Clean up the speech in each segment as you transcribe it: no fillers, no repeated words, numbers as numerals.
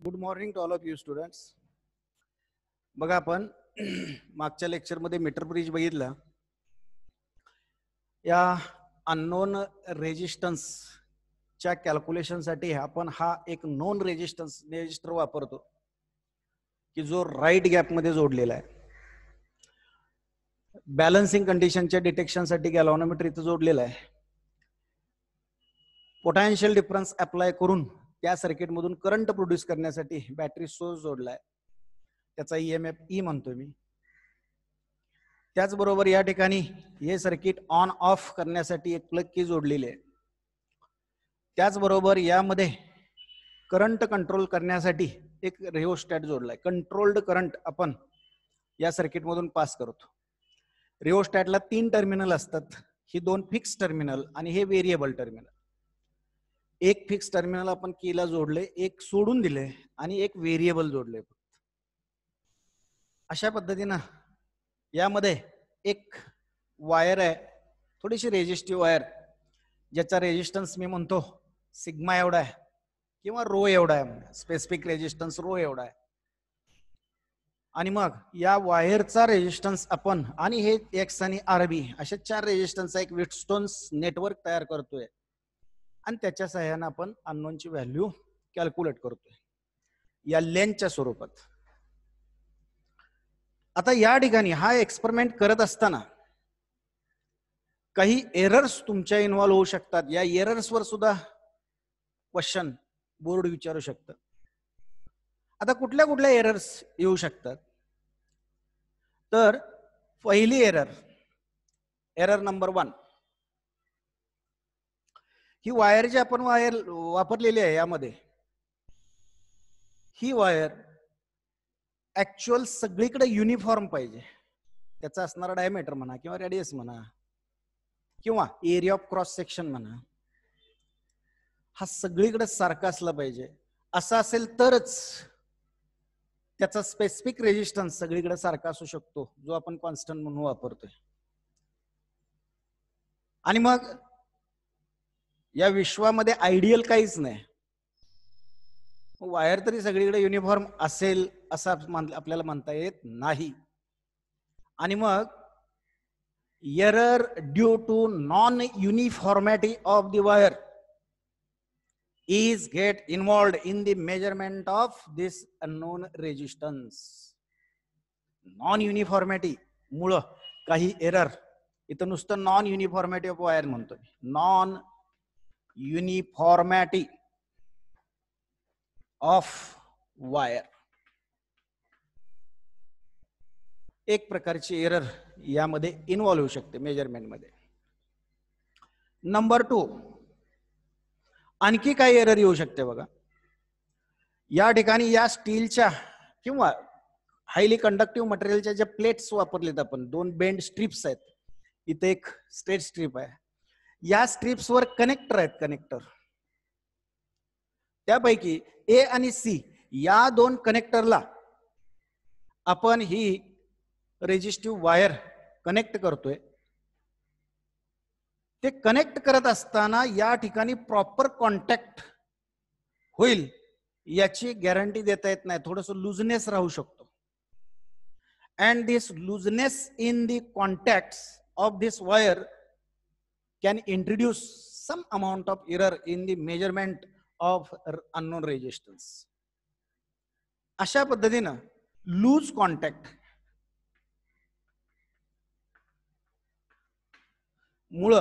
Good morning to all of you students. बघा आपण मागच्या लेक्चरमध्ये मीटर ब्रिज बघितला. या अननोन रेजिस्टन्सच्या कॅल्क्युलेशनसाठी आपण हा एक नॉन रेजिस्टन्स रेजिस्टर वापरतो की जो राईट गॅपमध्ये जोडलेला आहे. बॅलन्सिंग कंडिशनच्या डिटेक्शनसाठी गॅल्व्हॅनोमीटर इथं जोडलेला आहे. पोटेन्शियल डिफरन्स अप्लाय करून त्या सर्किटमधून करंट प्रोड्यूस करण्यासाठी बॅटरी सोर्स जोडलाय. त्याचा ईएमएफ ई म्हणतो मी. त्याचबरोबर या ठिकाणी हे सर्किट ऑन ऑफ करण्यासाठी एक प्लग की जोडलेली आहे. त्याचबरोबर यामध्ये करंट कंट्रोल करण्यासाठी एक रिओस्टॅट जोडलाय. कंट्रोल्ड करंट आपण या सर्किटमधून पास करतो. रिओस्टॅटला 3 टर्मिनल असतात. ही 2 फिक्स टर्मिनल आणि हे व्हेरिएबल टर्मिनल. एक फिक्स टर्मिनल आपण कीला जोडले, एक सोडून दिले आणि एक व्हेरिएबल जोडले. अशा पद्धतीनं यामध्ये एक वायर आहे, थोडीशी रेजिस्टिव्ह वायर, ज्याचा रेजिस्टन्स मी म्हणतो सिग्मा एवढा आहे किंवा रो एवढा आहे. स्पेसिफिक रेजिस्टन्स रो एवढा आहे. आणि मग या वायरचा रेजिस्टन्स आपण आणि हे एक्स आणि आरबी अशा 4 रेजिस्टन्सचा एक विटस्टोन्स नेटवर्क तयार करतोय आणि त्याच्या सहाय्याने आपण अननोनची व्हॅल्यू कॅल्क्युलेट करतोय या लेंथच्या स्वरूपात. आता या ठिकाणी हा एक्सपेरिमेंट करत असताना काही एरर्स तुमच्या इन्व्हॉल्व होऊ शकतात. या एरर्सवर सुद्धा क्वेश्चन बोर्ड विचारू शकतं. आता कुठल्या कुठल्या एरर्स येऊ शकतात? तर पहिली एरर नंबर 1, ही वायर जी आपण वायर वापरलेली आहे यामध्ये, ही वायर ऍक्च्युअल सगळीकडे युनिफॉर्म पाहिजे. त्याचा असणारा डायमीटर म्हणा किंवा रेडियस म्हणा किंवा एरिया ऑफ क्रॉस सेक्शन म्हणा, हा सगळीकडे सारखा असला पाहिजे. असा असेल तरच त्याचा स्पेसिफिक रेजिस्टन्स सगळीकडे सारखा असू शकतो, जो आपण कॉन्स्टंट म्हणून वापरतोय. आणि मग या विश्वामध्ये आयडियल काहीच नाही. वायर तरी सगळीकडे युनिफॉर्म असेल असं आपल्याला म्हणता येत नाही. आणि मग error due to non uniformality of the wire is get involved in the measurement of this unknown resistance. Non uniformality मुळे काही एरर, इथं नुसतं नॉन युनिफॉर्मॅलिटी ऑफ वायर म्हणतो. नॉन युनिफॉर्मॅलिटी ऑफ वायर एक प्रकारची एरर यामध्ये इन्व्हॉल्व होऊ शकते मेजरमेंट मध्ये. नंबर 2, आणखी काय एरर येऊ शकते बघा. या ठिकाणी या स्टीलच्या किंवा हायली कंडक्टिव्ह मटेरियलच्या ज्या प्लेट्स वापरलेत आपण, 2 बेंड स्ट्रिप्स आहेत. इथे एक स्ट्रेट स्ट्रिप आहे. या स्ट्रिप्सवर कनेक्टर आहेत. कनेक्टर त्यापैकी ए आणि सी या 2 कनेक्टरला आपण ही रेजिस्टिव्ह वायर कनेक्ट करतोय. ते कनेक्ट करत असताना या ठिकाणी प्रॉपर कॉन्टॅक्ट होईल याची गॅरंटी देता येत नाही. थोडंसं लुजनेस राहू शकतो. And this looseness in the contacts of this wire can introduce some amount of error in the measurement of unknown resistance. अशा पद्धतीनं लूज कॉन्टॅक्ट मुळे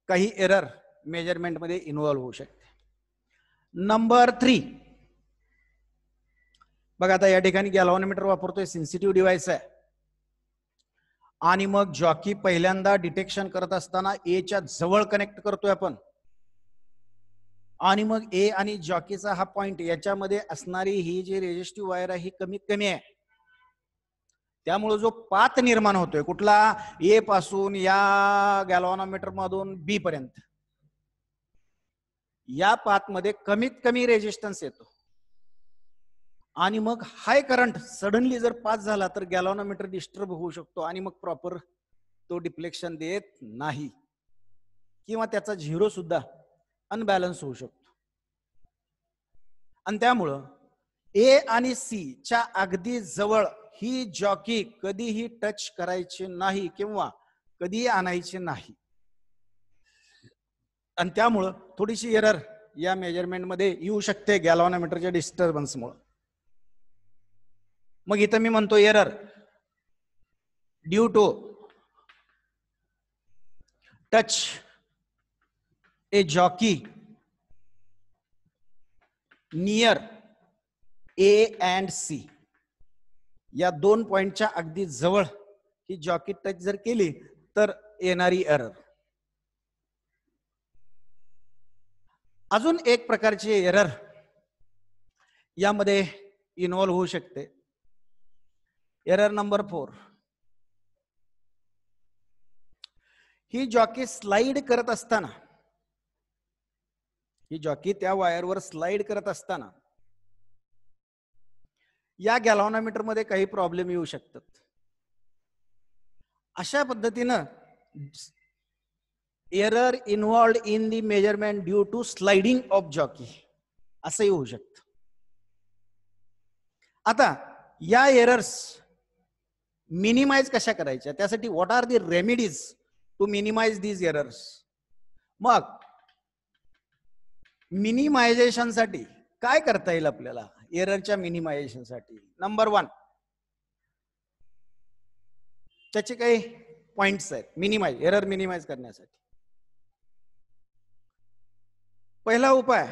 काही एरर मेजरमेंट मध्ये इन्व्हॉल्व होऊ शकते. नंबर 3 बघा. आता या ठिकाणी गॅल्व्हॅनोमीटर वापरतोय, सेन्सिटिव्ह डिव्हाइस आहे. आणि मग जॉकी पहिल्यांदा डिटेक्शन करत असताना ए च्या जवळ कनेक्ट करतोय आपण. आणि मग ए आणि जॉकीचा हा पॉइंट याच्यामध्ये असणारी ही जी रेजिस्टिव्ह वायर आहे ही कमीत कमी आहे. त्यामुळे जो पाथ निर्माण होतोय कुठला, ए पासून या गॅल्व्हॅनोमीटर मधून बी पर्यंत, या पाथ मध्ये कमीत कमी रेजिस्टन्स येतो. आणि मग हाय करंट सडनली जर पास झाला तर गॅल्व्हॅनोमीटर डिस्टर्ब होऊ शकतो आणि मग प्रॉपर तो डिफ्लेक्शन देत नाही किंवा त्याचा झिरो सुद्धा अनबॅलन्स होऊ शकतो. आणि त्यामुळं ए आणि सी च्या अगदी जवळ ही जॉकी कधीही टच करायची नाही किंवा कधीही आणायची नाही. आणि त्यामुळं थोडीशी एरर या मेजरमेंट मध्ये येऊ शकते गॅल्व्हॅनोमीटरच्या डिस्टर्बन्समुळे. मग इथं मी म्हणतो error due to touch a jockey near A and C. या दोन पॉइंटच्या अगदी जवळ ही जॉकी टच जर केली तर येणारी एरर. अजून एक प्रकारची एरर यामध्ये इन्व्हॉल्व होऊ शकते. Error number 4. ही जॉकी स्लाइड करत असताना, ही जॉकी त्या वायरवर स्लाइड करत असताना या गॅल्व्हॅनोमीटर मध्ये काही प्रॉब्लेम येऊ शकतात. अशा पद्धतीनं error involved in the measurement due to sliding of jockey असंही होऊ शकतं. आता या एरर्स मिनिमाइज कशा करायच्या, त्यासाठी what are the remedies to minimize these errors. मग मिनिमायझेशन साठी काय करता येईल आपल्याला एररच्या मिनिमायझेशन साठी? नंबर 1, त्याचे काही पॉइंट्स आहेत एरर मिनिमाइज करण्यासाठी. पहिला उपाय,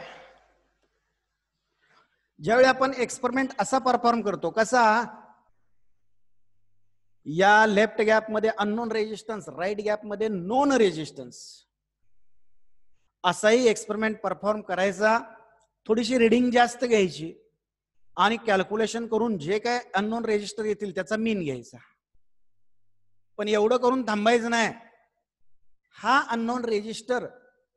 ज्यावेळी आपण एक्सपेरिमेंट असा परफॉर्म करतो, कसा, या लेफ्ट गॅप मध्ये अननोन रेजिस्टन्स, राईट गॅप मध्ये नोन रेजिस्टन्स, असाही एक्सपेरिमेंट परफॉर्म करायचा. थोडीशी रिडिंग जास्त घ्यायची आणि कॅल्क्युलेशन करून जे काय अननोन रेजिस्टर येतील त्याचा मीन घ्यायचा. पण एवढं करून थांबायचं नाही. हा अननोन रेजिस्टर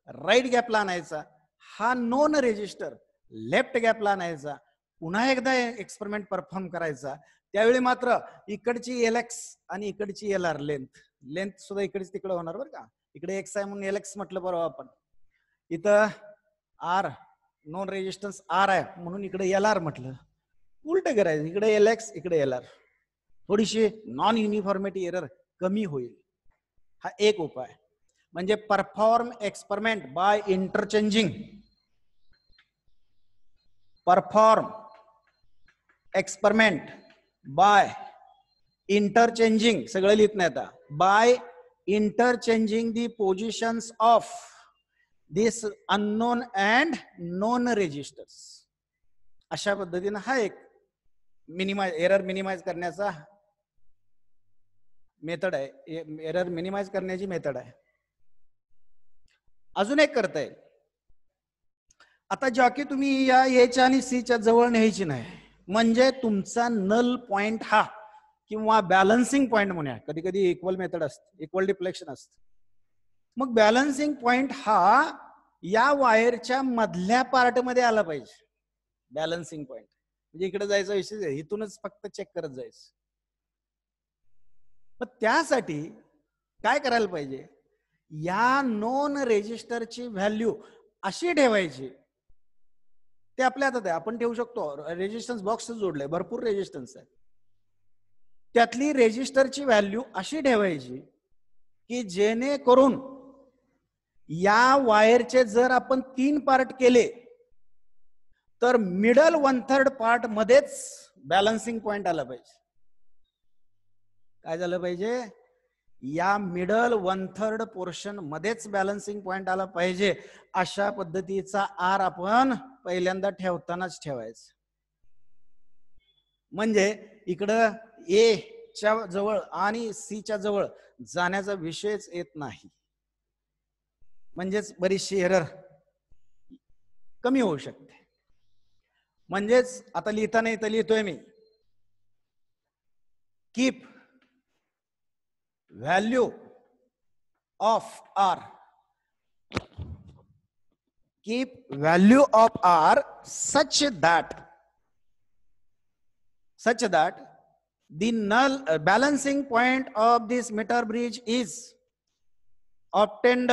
राईट गॅपला आणायचा, हा नोन रेजिस्टर लेफ्ट गॅपला आणायचा, पुन्हा एकदा एक्सपेरिमेंट परफॉर्म करायचा. त्यावेळी मात्र इकडची LX आणि इकडची LR लेंथ सुद्धा इकडे तिकडे होणार बरं का. इकडे X आहे म्हणून LX म्हटलं बरोबर आपण, इथं R नॉन रेजिस्टन्स R आहे म्हणून इकडे LR म्हटलं. उलट करायचं, इकडे LX इकडे LR. थोडीशी नॉन युनिफॉर्मिटी एरर कमी होईल. हा एक उपाय म्हणजे perform experiment by interchanging. Perform experiment by interchanging, सगळं लिहित नाही आता, by interchanging the positions of this unknown and known resistors. अशा पद्धतीने हा एक एरर मिनिमाइज करण्याचा मेथड आहे, एरर मिनिमाइज करण्याची मेथड आहे. अजून एक करता येईल. आता जॉकी तुम्ही या एच्या आणि सीच्या जवळ न्यायची नाही, म्हणजे तुमचा नल पॉइंट हा किंवा बॅलन्सिंग पॉइंट म्हणूया, कधी कधी इक्वल मेथड असते, इक्वल डिफ्लेक्शन असते. मग बॅलन्सिंग पॉइंट हा या वायरच्या मधल्या पार्ट मध्ये आला पाहिजे. बॅलन्सिंग पॉइंट म्हणजे इकडे जायचा विषय, इथूनच फक्त चेक करत जायचं. मग त्यासाठी काय करायला पाहिजे, या नॉन रेजिस्टरची व्हॅल्यू अशी ठेवायची, ते आपल्या हातात आहे, आपण ठेवू शकतो. रेजिस्टन्स बॉक्स जोडलाय, भरपूर रेजिस्टन्स आहे, त्यातली रेजिस्टरची व्हॅल्यू अशी ठेवायची की जेणेकरून या वायरचे जर आपण 3 पार्ट केले तर मिडल 1/3 पार्ट मध्येच बॅलन्सिंग पॉइंट आला पाहिजे. काय झालं पाहिजे, या मिडल 1/3 पोर्शन मध्येच बॅलन्सिंग पॉइंट आला पाहिजे. अशा पद्धतीचा आर आपण पहिल्यांदा ठेवतानाच ठेवायचं, म्हणजे इकडं ए च्या जवळ आणि सी च्या जवळ जाण्याचा विषयच येत नाही. म्हणजेच बरीचशी एरर कमी होऊ शकते. म्हणजेच आता लिहिताना इथं लिहितोय मी, keep value of R, keep value of R such that the null balancing point of this meter bridge is obtained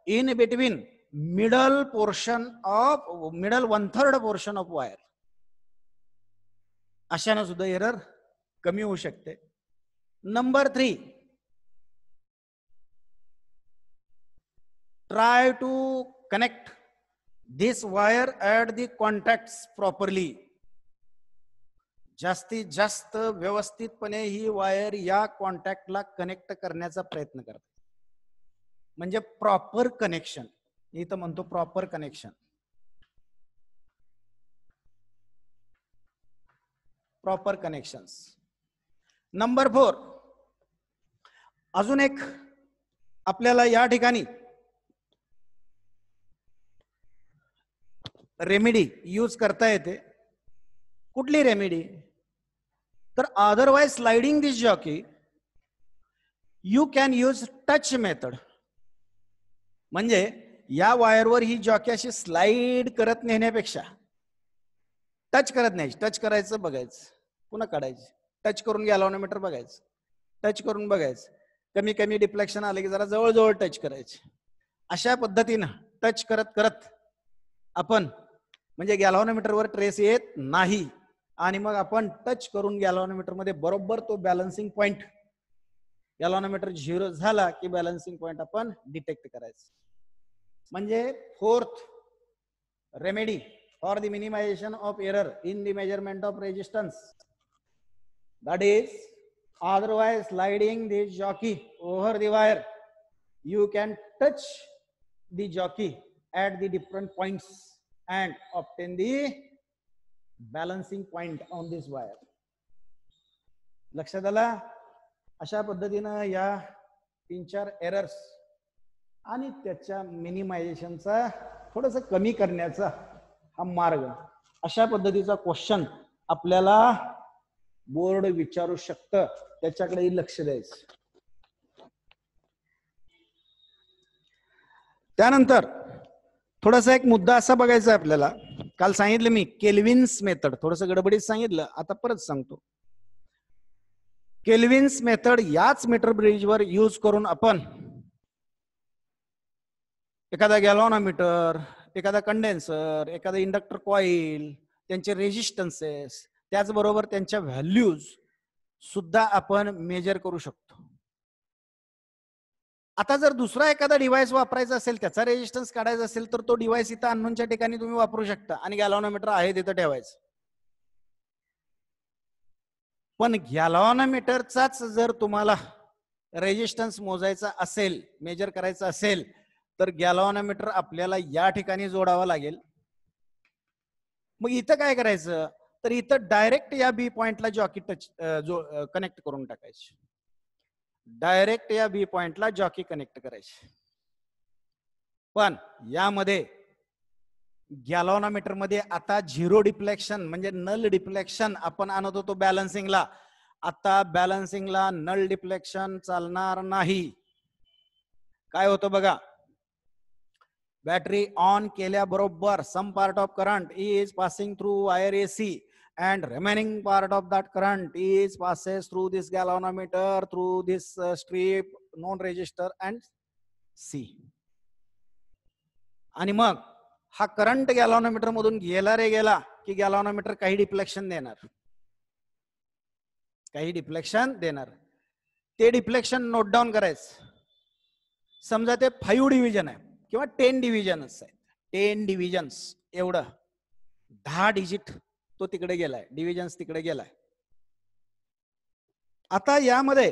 in between middle 1/3 portion of wire. अशानं सुद्धा एरर कमी होऊ शकते. Number 3, try to connect this wire at the contacts properly. जास्तीत जास्त व्यवस्थितपणे ही wire या कॉन्टॅक्टला connect करण्याचा प्रयत्न करते. म्हणजे प्रॉपर कनेक्शन, इथं म्हणतो proper connection. Proper connections. Number 4, अजून एक आपल्याला या ठिकाणी रेमेडी यूज करता येते. कुठली रेमेडी? तर otherwise sliding this jockey you can use touch method. म्हणजे या वायरवर ही जॉकी अशी स्लाइड करत नेण्यापेक्षा टच करत नाही, टच करायचं, बघायचं, पुन्हा काढायचं, टच करून गॅल्व्हनोमीटर बघायचं, टच करून बघायचं, कमी कमी डिफ्लेक्शन आले की जरा जवळजवळ टच करायचे. अशा पद्धतीनं टच करत करत आपण म्हणजे गॅल्व्हनोमीटरवर ट्रेस येत नाही आणि मग आपण टच करून गॅल्व्हनोमीटर मध्ये बरोबर तो बॅलन्सिंग पॉइंट, गॅल्व्हनोमीटर 0 झाला की बॅलन्सिंग पॉइंट आपण डिटेक्ट करायचं. म्हणजे 4th remedy for the minimization of error in the measurement of resistance, that is otherwise sliding the jockey over the wire, you can touch the jockey at the different points and obtain the balancing point on this wire. लक्षात आला? अशा पद्धतीनं या 3-4 errors आणि त्याच्या मिनिमायझेशनचा थोडंसं कमी करण्याचा हा मार्ग, अशा पद्धतीचा क्वेश्चन आपल्याला बोर्ड विचारू शकतं. त्याच्याकडे लक्ष द्यायचं. त्यानंतर थोडासा एक मुद्दा असा बघायचा आपल्याला. काल सांगितलं मी केल्विन्स मेथड, थोडस गडबडीत सांगितलं, आता परत सांगतो. केल्विन्स मेथड याच मीटर ब्रिजवर यूज करून आपण एखादा गॅल्व्हनोमीटर, एखादा कंडेन्सर, एखादा इंडक्टर कॉइल, त्यांचे रेजिस्टन्सेस, त्याचबरोबर त्यांच्या व्हॅल्यूज सुद्धा आपण मेजर करू शकतो. आता जर दुसरा एखादा डिव्हाइस वापरायचा असेल, त्याचा रेजिस्टन्स काढायचा असेल, तर तो डिव्हाइस इथं अननोनच्या ठिकाणी तुम्ही वापरू शकता आणि गॅल्व्हनोमीटर आहे तिथं ठेवायचं. पण गॅल्व्हनोमीटरचाच जर तुम्हाला रेजिस्टन्स मोजायचा असेल, मेजर करायचा असेल, तर गॅल्व्हनोमीटर आपल्याला या ठिकाणी जोडावा लागेल. मग इथं काय करायचं? तर इथं डायरेक्ट या बी पॉइंटला जॉकी टच कनेक्ट करून टाकायचे. डायरेक्ट या बी पॉइंटला जॉकी कनेक्ट करायचे. पण यामध्ये गॅल्व्हनोमीटर मध्ये आता 0 डिफ्लेक्शन म्हणजे नल डिफ्लेक्शन आपण आणत होतो बॅलन्सिंगला. आता बॅलन्सिंगला नल डिफ्लेक्शन चालणार नाही. काय होतं बघा, बॅटरी ऑन केल्याबरोबर some part of current is passing through wire AC and remaining part of that current is passes through this galvanometer, through this strip, known resistor and C. आणि मग हा current galvanometer मधून गेला रे गेला की galvanometer काही deflection देणार, काही डिफ्लेक्शन देणार. ते डिफ्लेक्शन नोट डाऊन करायचं. समजा ते 5 डिव्हिजन आहे किंवा 10 डिव्हिजन्स आहेत, 10 डिव्हिजन्स एवढं 10 डिजिट तो तिकडे गेलाय, डिव्हिजन्स तिकडे गेलाय. आता यामध्ये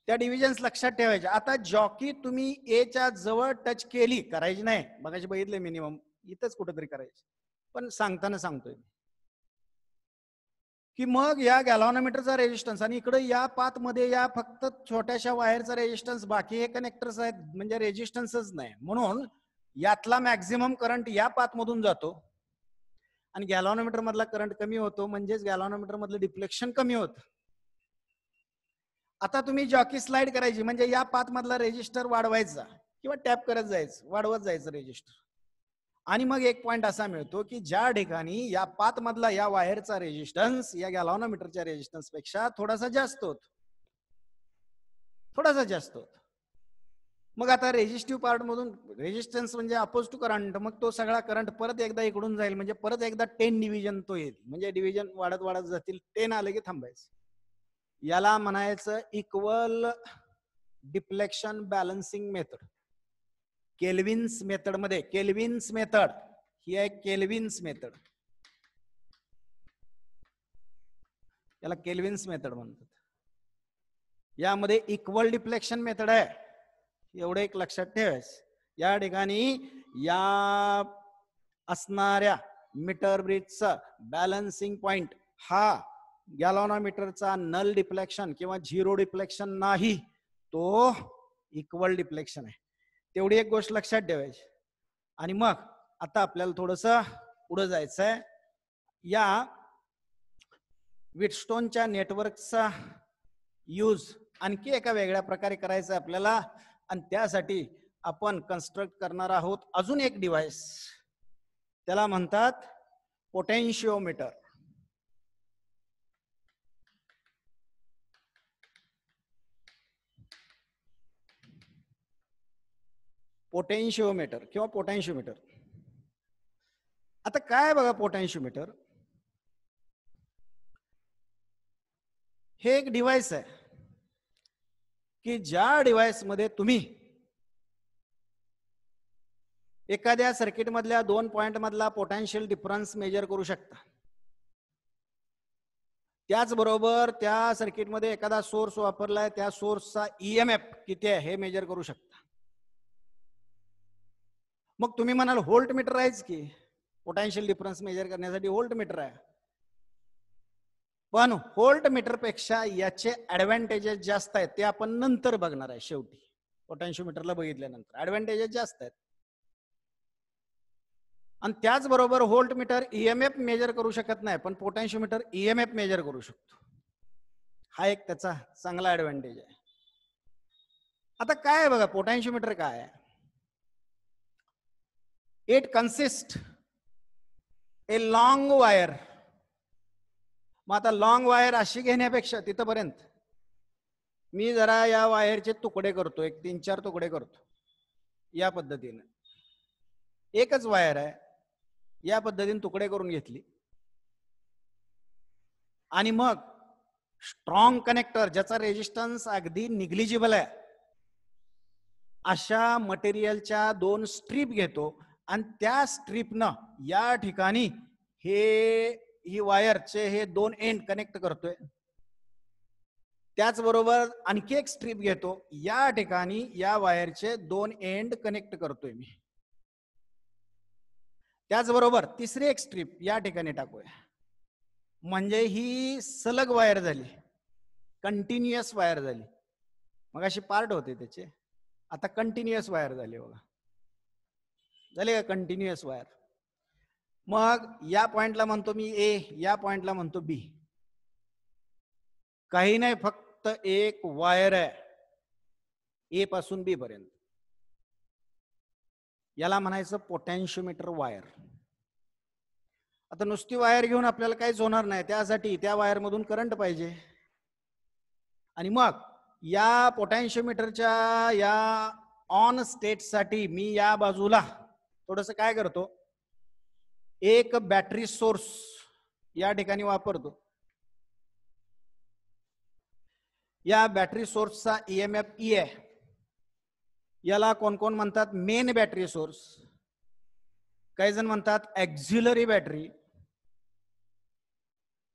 त्या डिव्हिजन्स लक्षात ठेवायचे. आता जॉकी तुम्ही ए च्या जवळ टच केली, करायची नाही, बघायची, बघितले मिनिमम इथंच कुठेतरी करायची, पण सांगताना सांगतोय की मग या गॅल्व्हनोमीटरचा रेजिस्टन्स आणि इकडे या पाथ मध्ये या फक्त छोट्याशा वायरचा रेजिस्टन्स, बाकी हे कनेक्टर्स आहेत म्हणजे रेजिस्टन्सच नाही. म्हणून यातला मॅक्झिमम करंट या पाथ मधून जातो आणि गॅल्व्हनोमीटर मधला करंट कमी होतो, म्हणजेच गॅल्व्हनोमीटर मधलं डिफ्लेक्शन कमी होतं. आता तुम्ही जॉकी स्लाइड करायची म्हणजे या पाथ मधला रेजिस्टर वाढवायचा किंवा टॅप करत जायचं, वाढवत जायचं रेजिस्टर. आणि मग एक पॉइंट असा मिळतो की ज्या ठिकाणी या पाथ मधला या वायरचा रेजिस्टन्स या गॅल्व्हनोमीटरच्या रेजिस्टन्स पेक्षा थोडासा जास्त होतो, थोडासा जास्त होतो. मग आता रेजिस्टिव्ह पार्ट मधून रेजिस्टन्स म्हणजे अपोज टू करंट, मग तो सगळा करंट परत एकदा इकडून जाईल, म्हणजे परत एकदा 10 डिव्हिजन तो येईल, म्हणजे डिव्हिजन वाढत वाढत जातील, 10 आलं की थांबायचं. याला म्हणायचं equal deflection balancing method. Kelvin's method मध्ये, केल्विन्स मेथड ही आहे केल्विन्स मेथड, याला केल्विन्स मेथड म्हणतात. यामध्ये इक्वल डिफ्लेक्शन मेथड आहे, एवढं एक लक्षात ठेवायचं. या ठिकाणी या असणाऱ्या मीटर ब्रिजचा बॅलन्सिंग पॉइंट हा गॅल्व्हनोमीटरचा नल डिफ्लेक्शन किंवा झिरो डिफ्लेक्शन नाही, तो इक्वल डिफ्लेक्शन आहे. तेवढी एक गोष्ट लक्षात ठेवायची. आणि मग आता आपल्याला थोडस पुढे जायचंय. या व्हीटस्टोनच्या नेटवर्कचा यूज आणखी एका वेगळ्या प्रकारे करायचा आपल्याला, आणि त्यासाठी आपण कन्स्ट्रक्ट करणार आहोत अजून एक डिव्हाइस, त्याला म्हणतात पोटेन्शिओमीटर. पोटेन्शिओमीटर किंवा पोटेन्शिओमीटर. आता काय बघा, पोटेन्शिओमीटर हे एक डिव्हाइस आहे की ज्या डिव्हाइस मध्ये तुम्ही एखाद्या सर्किट मधल्या 2 पॉइंट मधला पोटेन्शियल डिफरन्स मेजर करू शकता. त्याचबरोबर त्या सर्किटमध्ये एखादा सोर्स वापरलाय, त्या सोर्सचा ईएमएफ किती आहे हे मेजर करू शकता. मग तुम्ही म्हणाल व्होल्ट मीटर आहेच की, पोटेन्शियल डिफरन्स मेजर करण्यासाठी व्होल्ट मीटर आहे. पण व्होल्ट मीटर पेक्षा याचे ऍडव्हान्टेजेस जास्त आहेत, ते आपण नंतर बघणार आहे. शेवटी पोटेन्शिओमीटरला बघितल्यानंतर ऍडव्हान्टेजेस जास्त आहेत. आणि त्याचबरोबर व्होल्ट मीटर ईएमएफ मेजर करू शकत नाही, पण पोटेन्शिओमीटर ईएमएफ मेजर करू शकतो. हा एक त्याचा चांगला ऍडव्हान्टेज आहे. आता काय आहे बघा, पोटेन्शिओमीटर काय आहे. It consist A long wire. मग आता लॉंग वायर अशी घेण्यापेक्षा तिथपर्यंत मी जरा या वायरचे तुकडे करतो, एक 3-4 तुकडे करतो या पद्धतीने. एकच वायर आहे, या पद्धतीने तुकडे करून घेतली. आणि मग स्ट्रॉंग कनेक्टर ज्याचा रेजिस्टन्स अगदी निग्लिजिबल आहे, अशा मटेरियलच्या 2 स्ट्रीप घेतो आणि त्या स्ट्रीपनं या ठिकाणी ही वायरचे हे 2 एंड कनेक्ट करतोय. त्याचबरोबर आणखी एक स्ट्रीप घेतो, या ठिकाणी या वायरचे 2 एंड कनेक्ट करतोय मी. त्याचबरोबर तिसरी एक स्ट्रीप या ठिकाणी टाकूया, म्हणजे ही सलग वायर झाली, कंटिन्युअस वायर झाली. मग अशी पार्ट होते त्याचे, आता कंटिन्युअस वायर झाली बघा, झाले का कंटिन्युअस वायर. मग या पॉइंटला म्हणतो मी ए, या पॉइंटला म्हणतो बी. काही नाही, फक्त एक वायर आहे ए पासून बी पर्यंत. याला म्हणायचं पोटेन्शिओमीटर वायर. आता नुसती वायर घेऊन आपल्याला काहीच होणार नाही, त्यासाठी त्या वायर मधून करंट पाहिजे. आणि मग या पोटेन्शिओमीटरच्या या ऑन स्टेट साठी मी या बाजूला थोडस काय करतो, एक बॅटरी सोर्स या ठिकाणी वापरतो. या बॅटरी सोर्सचा ईएमएफ ई आहे. याला कोण कोण म्हणतात, मेन बॅटरी सोर्स, काही जण म्हणतात एक्झिलरी बॅटरी,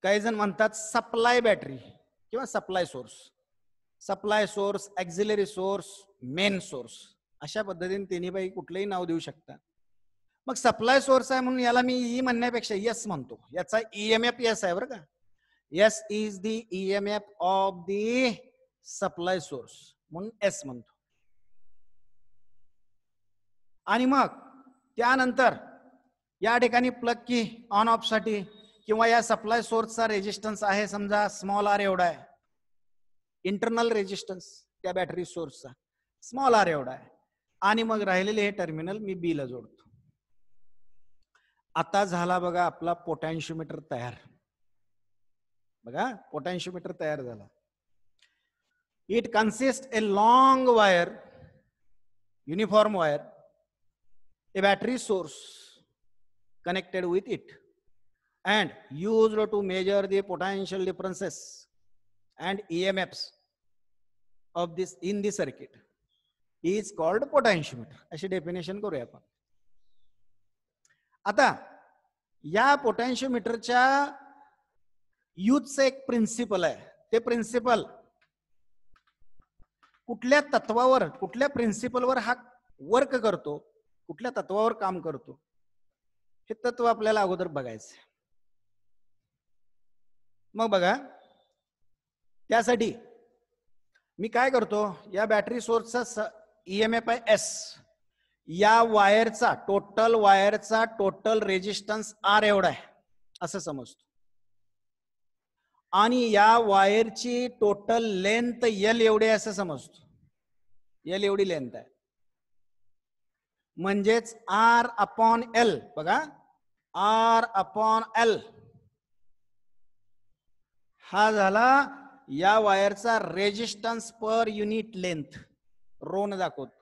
काही जण म्हणतात सप्लाय बॅटरी किंवा supply source. Supply source, auxiliary source, main source, अशा पद्धतीने तिन्ही पैकी कुठलंही नाव देऊ शकता. मग सप्लाय सोर्स आहे म्हणून याला मी ई म्हणण्यापेक्षा यस म्हणतो. याचा ईएमएफ यस आहे बरं का. Yes is the EMF of the supply source म्हणून एस म्हणतो. आणि मग त्यानंतर या ठिकाणी प्लग की ऑन ऑफ साठी किंवा या सप्लाय सोर्सचा रेजिस्टन्स आहे समजा स्मॉल आर एवढा आहे, इंटरनल रेजिस्टन्स त्या बॅटरी सोर्सचा स्मॉल आर एवढा आहे. आणि मग राहिलेले हे टर्मिनल मी बी ला जोडतो. आता झाला बघा आपला पोटेन्शिओमीटर तयार. बघा पोटेन्शिओमीटर तयार झाला. It consist A long wire uniform wire, a battery source connected with it, and used to measure the potential differences and EMFs of this in the circuit is called potentiometer. अशी definition करूया आपण. आता या पोटेन्शियोमीटरच्या यूजचं एक principal आहे. ते principal कुठल्या तत्वावर, कुठल्या प्रिन्सिपलवर हा वर्क करतो, कुठल्या तत्वावर काम करतो, हे तत्व आपल्याला अगोदर बघायचं. मग बघा, त्यासाठी मी काय करतो, या बॅटरी सोर्सचा EMF आहे S, या वायरचा टोटल रेजिस्टन्स R एवढा आहे असं समजतो, आणि या वायरची टोटल लेंथ L एवढी असं समजतो. L एवढी लेंथ आहे, म्हणजेच R/L. बघा, R/L हा झाला या वायरचा resistance per unit length. Rho न दाखवतो,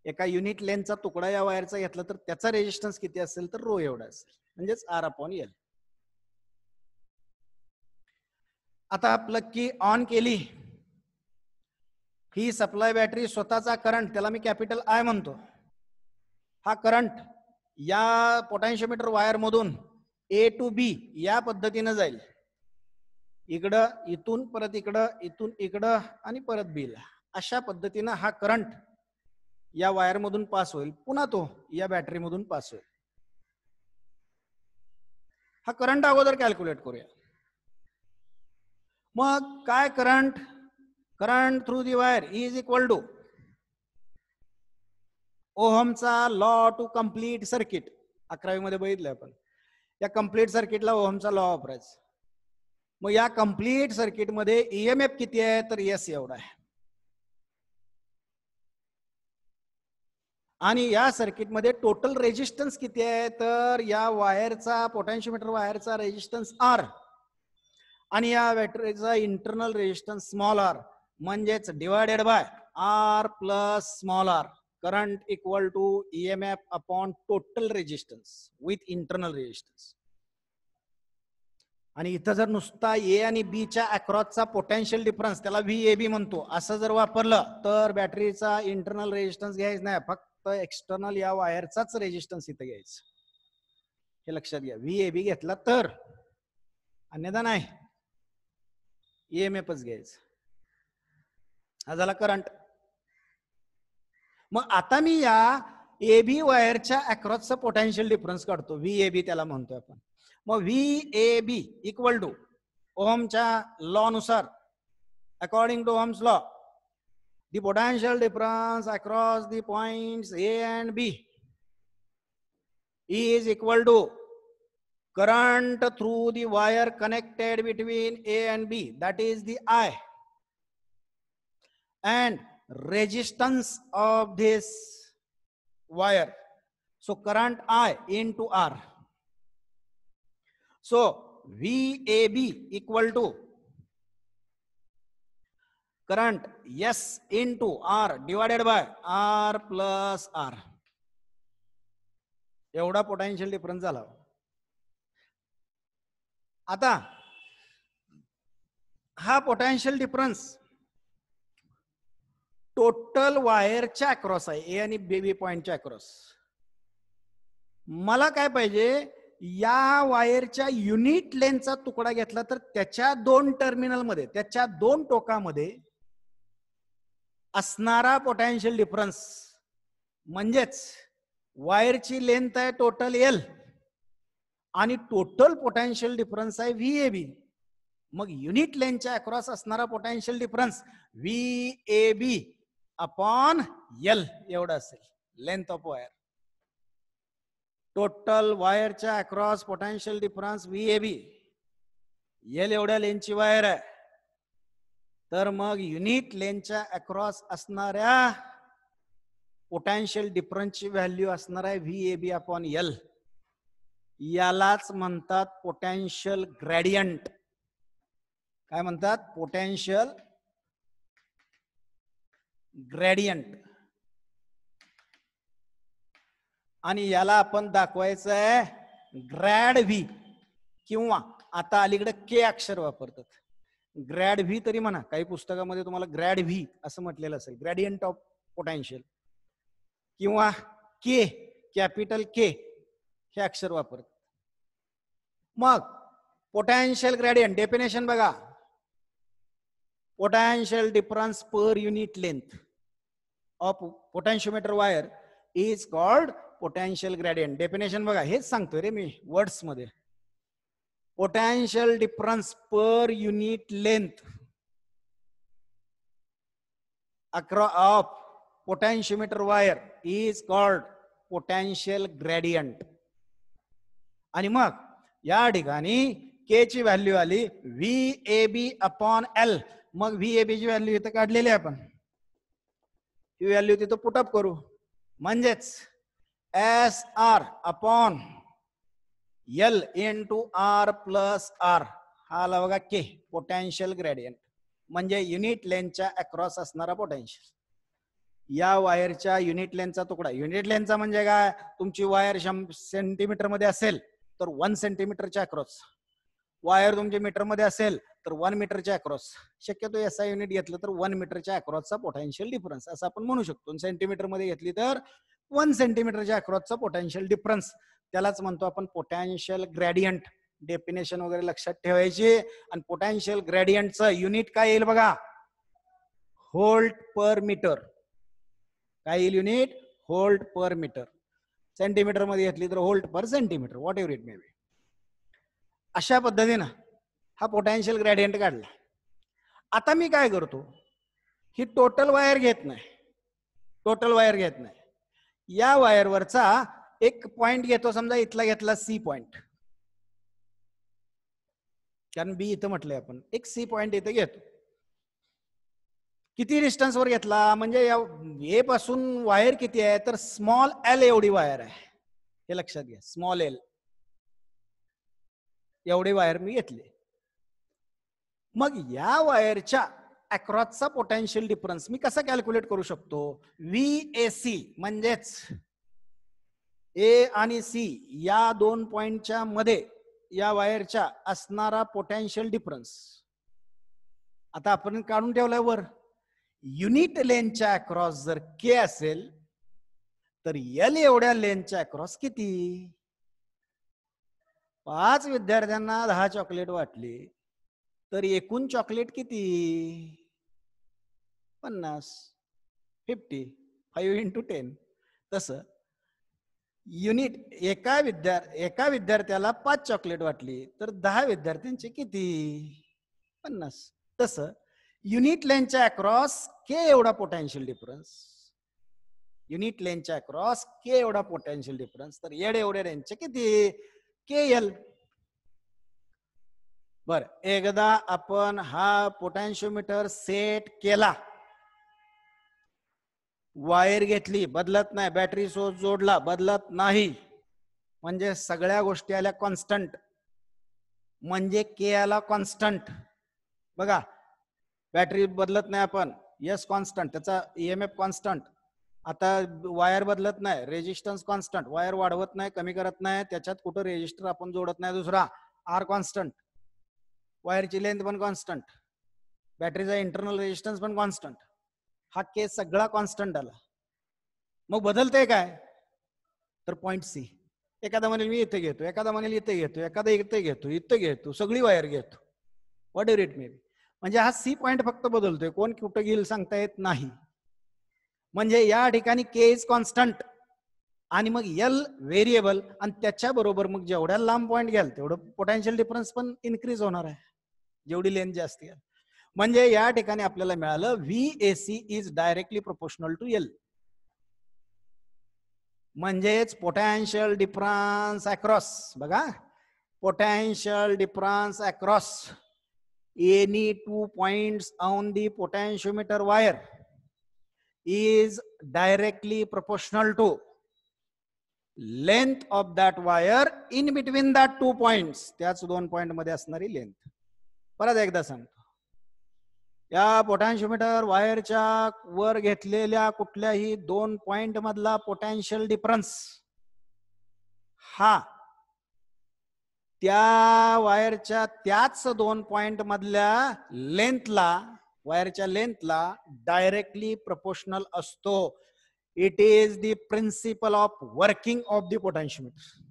एका युनिट लेंथचा तुकडा या वायरचा घेतला तर त्याचा रेजिस्टन्स किती असेल तर रो एवढा असेल, म्हणजेच R/L. आता प्लग की ऑन केली, ही सप्लाय बॅटरी स्वतःचा करंट, त्याला मी कॅपिटल I म्हणतो, हा करंट या पोटेन्शियोमीटर वायर मधून A to B या पद्धतीने जाईल. इकडं, इथून परत इकडं, इथून इकडं आणि परत B ला. अशा पद्धतीने हा करंट या वायर मधून पास होईल, पुन्हा तो या बॅटरी मधून पास होईल. हा करंट अगोदर कॅल्क्युलेट करूया. मग काय current through the wire is equal to ओहमचा लॉ टू कंप्लीट सर्किट. 11वी मध्ये बघितलं आपण, या कंप्लीट सर्किटला ओहमचा लॉ वापरायचा. मग या कंप्लीट सर्किट मध्ये EMF किती आहे तर S एवढा आहे, आणि या सर्किट मध्ये टोटल रेजिस्टन्स किती आहे तर या वायरचा, पोटेन्शियोमीटर वायरचा रेजिस्टन्स R, आणि या बॅटरीचा इंटरनल रेजिस्टन्स स्मॉल r, म्हणजेच divided by R plus small r. Current equal to EMF upon total resistance with internal resistance. आणि इथं जर नुसता A आणि B च्या अक्रॉसचा पोटेन्शियल डिफरन्स, त्याला VAB म्हणतो, असं जर वापरलं तर बॅटरीचा इंटरनल रेजिस्टन्स घ्यायचं नाही, फक्त एक्सटर्नल या वायरचाच रेजिस्टन्स इथं घ्यायचं. हे लक्षात घ्या, VAB घेतला तर, अन्यथा नाही, EMFच घ्यायचं. हा झाला करंट. मग आता मी या AB वायरच्या अक्रॉसचा पोटेन्शियल डिफरन्स काढतो, VAB त्याला म्हणतोय आपण. मग VAB इक्वल टू ओहमच्या लॉ नुसार, according to Ohm's law, the potential difference across the points A and B is equal to current through the wire connected between A and B, that is the I, and resistance of this wire. So current I into R. So VAB equal to current S into R divided by R plus R. एवढा potential difference झाला. आता हा potential difference total वायरच्या across आहे, A आणि B पॉइंटच्या across. मला काय पाहिजे, या वायरच्या युनिट लेंथचा तुकडा घेतला तर त्याच्या दोन टर्मिनल मध्ये, त्याच्या दोन टोकामध्ये असणारा पोटेन्शियल डिफरन्स, म्हणजेच वायरची लेंथ आहे टोटल L आणि टोटल पोटेन्शियल डिफरन्स आहे VAB. मग युनिट लेंथच्या अक्रॉस असणारा potential difference VAB upon L एवढा असेल, लेंथ ऑफ वायर. टोटल वायरच्या across potential difference VAB, L एवढ्या लेंथची वायर आहे, तर मग युनिट लेंथच्या अक्रॉस असणाऱ्या पोटेन्शियल डिफरन्सची व्हॅल्यू असणार आहे VAB अपॉन L. यालाच म्हणतात पोटेन्शियल ग्रेडियंट. काय म्हणतात? Potential gradient. आणि याला आपण दाखवायचं आहे ग्रॅड व्ही, किंवा आता अलीकडे के अक्षर वापरतात, ग्रॅड व्ही तरी म्हणा, काही पुस्तकामध्ये तुम्हाला ग्रॅड व्ही असं म्हटलेलं असेल, ग्रॅडियंट ऑफ पोटेन्शियल, किंवा के, कॅपिटल के हे अक्षर वापरतात. मग पोटेन्शियल ग्रॅडियंट डेफिनेशन बघा, potential difference per unit length of potentiometer wire is called potential gradient. Definition बघा, हेच सांगतोय रे मी वर्ड्स मध्ये. Potential difference per unit length of potentiometer wire is called potential gradient. आणि मग या ठिकाणी के ची व्हॅल्यू आली V A B upon L. मग व्ही ए बी ची व्हॅल्यू इथं काढलेली आहे आपण, ही व्हॅल्यू तिथं पुटअप करू, म्हणजेच S R upon L into R plus R, हा आला बघा के, पोटेन्शियल ग्रॅडियंट म्हणजे युनिट लेंथच्या अक्रॉस असणारा पोटेन्शियल. या वायरच्या युनिट लेंथचा तुकडा, युनिट लेंथचा म्हणजे काय, तुमची वायर सेंटीमीटर मध्ये असेल तर 1 सेंटीमीटरच्या अक्रॉस, वायर तुमच्या मीटर मध्ये असेल तर 1 मीटरच्या अक्रॉस, शक्यतो एसआय युनिट घेतलं तर 1 मीटरच्या अक्रॉसचा पोटेन्शियल डिफरन्स असं आपण म्हणू शकतो. सेंटीमीटर मध्ये घेतली तर 1 सेंटीमीटरच्या अक्रॉसचा पोटेन्शियल डिफरन्स, त्यालाच म्हणतो आपण पोटेन्शियल ग्रॅडियंट. डेफिनेशन वगैरे लक्षात ठेवायची. आणि पोटेन्शियल ग्रॅडियंटचं युनिट काय येईल बघा, व्होल्ट पर मीटर. काय येईल युनिट, व्होल्ट पर मीटर. सेंटीमीटर मध्ये घेतली तर volt per centimetre, what ever it may be. अशा पद्धतीनं हा पोटेन्शियल ग्रॅडियंट काढला. आता मी काय करतो, ही टोटल वायर घेत नाही, टोटल वायर घेत नाही, या वायरवरचा एक पॉइंट घेतो, समजा इथला घेतला सी पॉइंट, कारण बी इथं म्हटलंय आपण, एक सी पॉइंट इथं घेतो. किती डिस्टन्स वर घेतला, म्हणजे या ए पासून वायर किती आहे, तर स्मॉल एल एवढी वायर आहे, हे लक्षात घ्या, स्मॉल एल एवढी वायर मी घेतली. मग या वायरच्या अक्रॉसचा पोटेन्शियल डिफरन्स मी कसा कॅल्क्युलेट करू शकतो, व्ही ए सी म्हणजेच ए आणि सी या दोन पॉइंटच्या मध्ये या वायरच्या असणारा पोटेन्शियल डिफरन्स. आता आपण काढून ठेवलाय वर, युनिट लेनच्या अक्रॉस जर के असेल तर एल एवढ्या लेनच्या अक्रॉस किती. 5 विद्यार्थ्यांना 10 चॉकलेट वाटली तर एकूण चॉकलेट किती, 50, 50, 5 into 10. तसं युनिट एका विद्यार्थ्याला 5 चॉकलेट वाटली तर 10 विद्यार्थ्यांचे किती, 50. तसं युनिट लेनच्या अक्रॉस के एवढा पोटेन्शियल डिफरन्स, युनिट लेनच्या अक्रॉस के एवढा पोटेन्शियल डिफरन्स, तर एवढ्या रेंजचे किती, के एल. बर, एकदा आपण हा पोटेन्शियोमीटर सेट केला, वायर घेतली, बदलत नाही, बॅटरी सोर्स जोडला, बदलत नाही, म्हणजे सगळ्या गोष्टी आल्या कॉन्स्टंट, म्हणजे के आला कॉन्स्टंट. बघा, बॅटरी बदलत नाही आपण, यस कॉन्स्टंट, त्याचा ईएमएफ कॉन्स्टंट. आता वायर बदलत नाही, रेजिस्टन्स कॉन्स्टंट, वायर वाढवत नाही, कमी करत नाही, त्याच्यात कुठं रेजिस्टर आपण जोडत नाही दुसरा, आर कॉन्स्टंट, वायरची लेंथ पण कॉन्स्टंट, बॅटरीचा इंटरनल रेजिस्टन्स पण कॉन्स्टंट, हा केस सगळा कॉन्स्टंट आला. मग बदलते काय, तर पॉइंट सी. एखादा म्हणेल मी इथे घेतो, एखादा म्हणेल इथे घेतो, एखादा इथे घेतो, इथे घेतो, सगळी वायर घेतो, what ever it may be. म्हणजे हा सी पॉइंट फक्त बदलतोय, कोण कुठं घेईल सांगता येत नाही. म्हणजे या ठिकाणी के इज कॉन्स्टंट आणि मग एल व्हेरिएबल, आणि त्याच्या बरोबर मग जेवढ्या लांब पॉइंट घ्याल तेवढं पोटेन्शियल डिफरन्स पण इन्क्रीज होणार आहे, जेवढी लेंथ जास्त घ्याल. म्हणजे या ठिकाणी आपल्याला मिळालं V A C is directly proportional to L. म्हणजेच पोटेन्शियल डिफरन्स अक्रॉस, बघा, potential difference across any 2 points on the potentiometer wire is directly proportional to length of that wire in between that 2 points. त्याच 2 point मध्ये असणारी length. परत एकदा सांगतो, या potentiometer वायरच्या वर घेतलेल्या कुठल्याही 2 पॉइंट मधला पोटेन्शियल डिफरन्स हा त्या वायरच्या त्याच 2 पॉइंट मधल्या लेंथला, वायरच्या लेंथला डायरेक्टली प्रोपोर्शनल असतो. It is the principle of working of the potentiometer.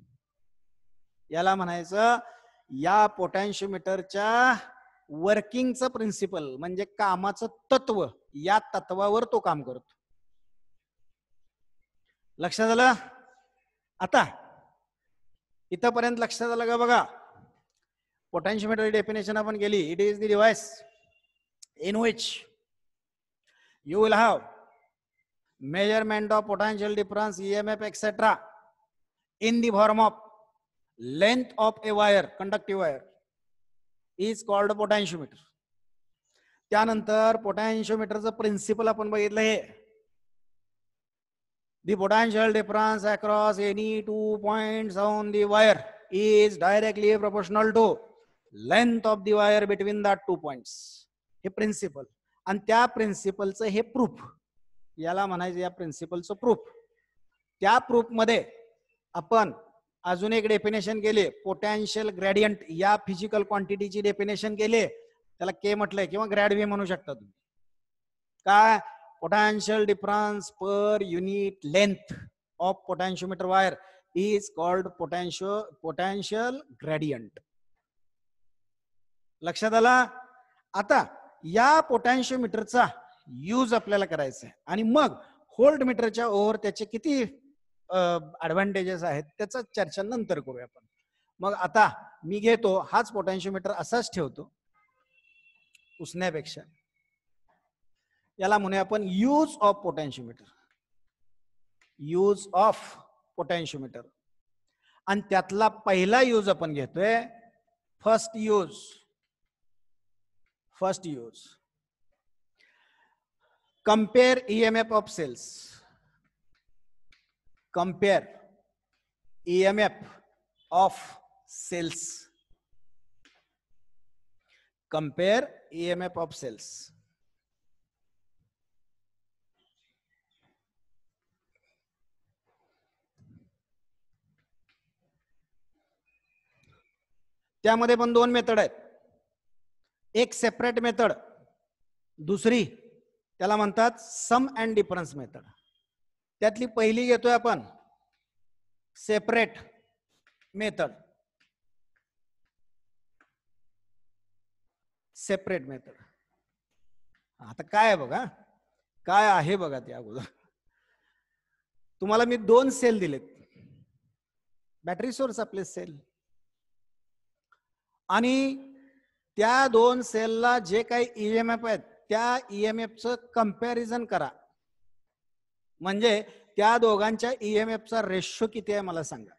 याला म्हणायचं या पोटॅन्शियोमीटरच्या वर्किंगचं प्रिन्सिपल, म्हणजे कामाचं तत्व. या तत्वावर तो काम करतो. लक्षात आलं? आता इथपर्यंत लक्षात आलं का? बघा, पोटॅन्शियोमीटर डेफिनेशन आपण केली. It is the device in which you will have measurement of potential difference, EMF, etc. in the form of length of a wire, conductive wire, is called a potentiometer. त्यानंतर पोटॅन्शियोमीटरचं प्रिन्सिपल आपण बघितलं हे, the potential difference across any 2 points on the wire is directly proportional to length of the wire between the 2 points. हे principal. आणि त्या प्रिन्सिपलचं हे proof, याला म्हणायचं या प्रिन्सिपलचं प्रूफ. त्या प्रूफ मध्ये आपण अजून एक डेफिनेशन केले, पोटॅन्शियल ग्रेडियंट. या फिजिकल क्वांटिटीची डेफिनेशन केले, त्याला के म्हटलंय किंवा ग्रॅड व्ही म्हणू शकता तुम्ही. काय? Potential difference per unit length of potentiometer wire is called potential gradient. लक्षात आला? आता या पोटॅन्शियोमीटरचा यूज आपल्याला करायचा आहे, आणि मग व्होल्ट मीटरच्या ओव्हर त्याचे किती ऍडव्हान्टेजेस आहेत त्याचा चर्चा नंतर करूया आपण. मग आता मी घेतो हाच पोटॅन्शियोमीटर असाच ठेवतो पुसण्यापेक्षा. याला म्हणूया आपण use of potentiometer. Use of potentiometer. आणि त्यातला पहिला यूज आपण घेतोय first use. First use. Compare EMF of cells. Compare EMF of cells. Compare EMF of cells. त्यामध्ये पण 2 मेथड आहेत. एक सेपरेट मेथड, दुसरी त्याला म्हणतात सम अँड डिफरन्स मेथड. त्यातली पहिली घेतोय आपण, सेपरेट मेथड. Separate method. आता काय आहे बघा, काय आहे बघा. त्या अगोदर तुम्हाला मी 2 सेल दिलेत, बॅटरी सोर्स आपले सेल, आणि त्या 2 सेलला जे काही ईएमएफ आहेत त्या ईएमएफचं कंपॅरिझन करा. म्हणजे त्या दोघांच्या ईएमएफचा रेशो किती आहे मला सांगा.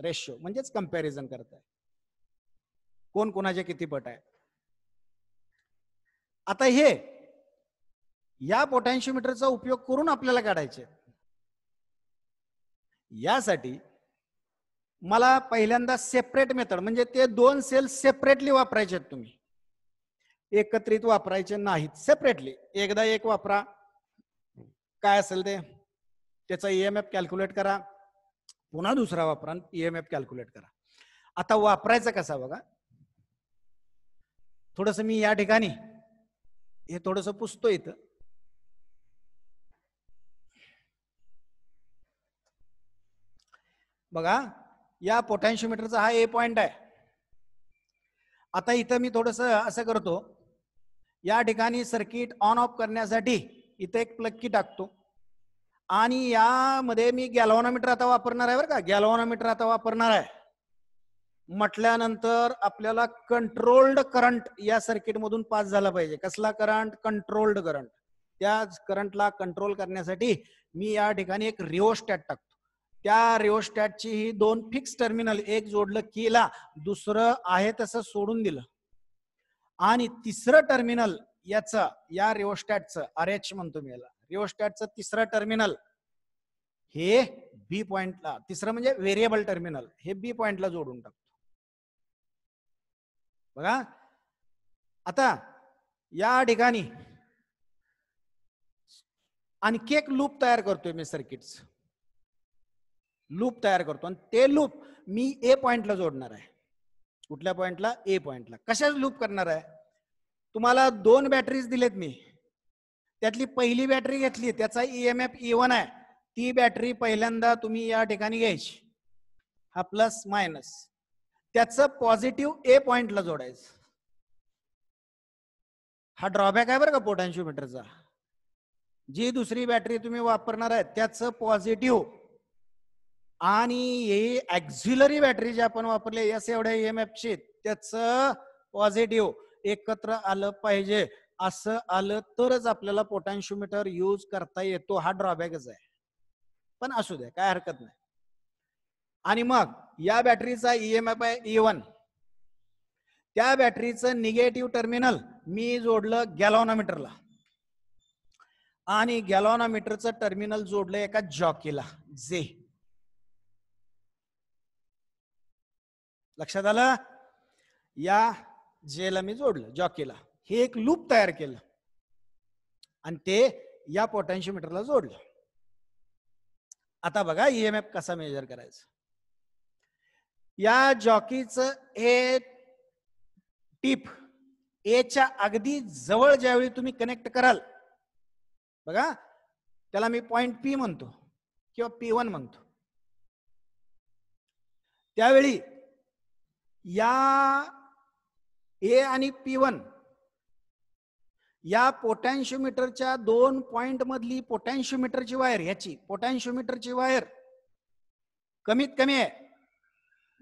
रेशो म्हणजेच कंपॅरिझन करताय, कोण कोणाचे किती पट आहे. आता हे या पोटॅन्शियोमीटरचा उपयोग करून आपल्याला काढायचे. यासाठी मला पहिल्यांदा सेपरेट मेथड, म्हणजे ते 2 सेल सेपरेटली वापरायचे आहेत तुम्ही, एकत्रित वापरायचे नाहीत. सेपरेटली एकदा एक वापरा, काय असेल ते त्याचा ईएमएफ कॅल्क्युलेट करा, पुन्हा दुसरा वापरा, ईएमएफ कॅल्क्युलेट करा. आता वापरायचं कसा बघा. थोडस मी या ठिकाणी हे थोडस पुसतो इथं. बघा, या पोटॅन्शियोमीटरचा हा ए पॉइंट आहे. आता इथं मी थोडस असं करतो, या ठिकाणी सर्किट ऑन ऑफ करण्यासाठी इथं एक प्लग की टाकतो, आणि यामध्ये मी गॅल्व्हॅनोमीटर आता वापरणार आहे बरं का. गॅल्व्हॅनोमीटर आता वापरणार आहे म्हटल्यानंतर आपल्याला कंट्रोल्ड करंट या सर्किट मधून पास झाला पाहिजे. कसला करंट? Controlled current. त्या करंटला कंट्रोल करण्यासाठी मी या ठिकाणी एक रिओस्टॅट टाकतो. त्या रिओस्टॅटची ही 2 फिक्स टर्मिनल, एक जोडलं कीला, दुसरं आहे तसं सोडून दिलं, आणि तिसरं टर्मिनल याचं, या रिओस्टॅटचं RH म्हणतो मी याला, रिओस्टॅटचं तिसरं टर्मिनल हे बी पॉइंटला, तिसरं म्हणजे व्हेरिएबल टर्मिनल, हे बी पॉइंटला जोडून टाकतो. बघा, आता या ठिकाणी आणखी एक लूप तयार करतोय मी सर्किटचं. लूप तयार करतो आणि ते लूप मी ए पॉइंटला जोडणार आहे. कुठल्या पॉइंटला? ए पॉइंटला. कशाच लूप करणार आहे? तुम्हाला 2 बॅटरीज दिलेत मी, त्यातली पहिली बॅटरी घेतली, त्याचा ईएमएफ E1 आहे, ती बॅटरी पहिल्यांदा तुम्ही या ठिकाणी घ्यायची, हा प्लस मायनस, त्याचं पॉझिटिव्ह ए पॉइंटला जोडायचं. हा ड्रॉबॅक आहे बरं का पोटॅन्शिओमीटरचा. जी दुसरी बॅटरी तुम्ही वापरणार आहे त्याचं पॉझिटिव्ह आणि हे ॲक्झिलरी बॅटरी जे आपण वापरले एस एवढ्या ईएमएफची, त्याचं पॉझिटिव्ह एकत्र आलं पाहिजे. असं आलं तरच आपल्याला पोटॅन्शिओमीटर यूज करता येतो. हा ड्रॉबॅकच आहे, पण असू द्या, काय हरकत नाही. आणि मग या बॅटरीचा ईएमएफ आहे E1, त्या बॅटरीचं निगेटिव्ह टर्मिनल मी जोडलं गॅलॉनोमीटरला आणि गॅलॉनोमीटरचं टर्मिनल जोडलं एका जॉकीला जे. लक्षात आलं? या जेला मी जोडलं जॉकीला, हे एक लूप तयार केलं आणि ते या पोटॅन्शिओमीटरला जोडलं. आता बघा ईएमएफ कसा मेजर करायचा. या जॉकीचं हे टिप एच्या अगदी जवळ ज्यावेळी तुम्ही कनेक्ट कराल, बघा त्याला मी पॉइंट पी म्हणतो किंवा P1 म्हणतो, त्यावेळी या ए आणि P1 या पोटॅन्शिओमीटरच्या 2 पॉइंट मधली पोटॅन्शिओमीटरची वायर, ह्याची पोटॅन्शिओमीटरची वायर कमीत कमी आहे,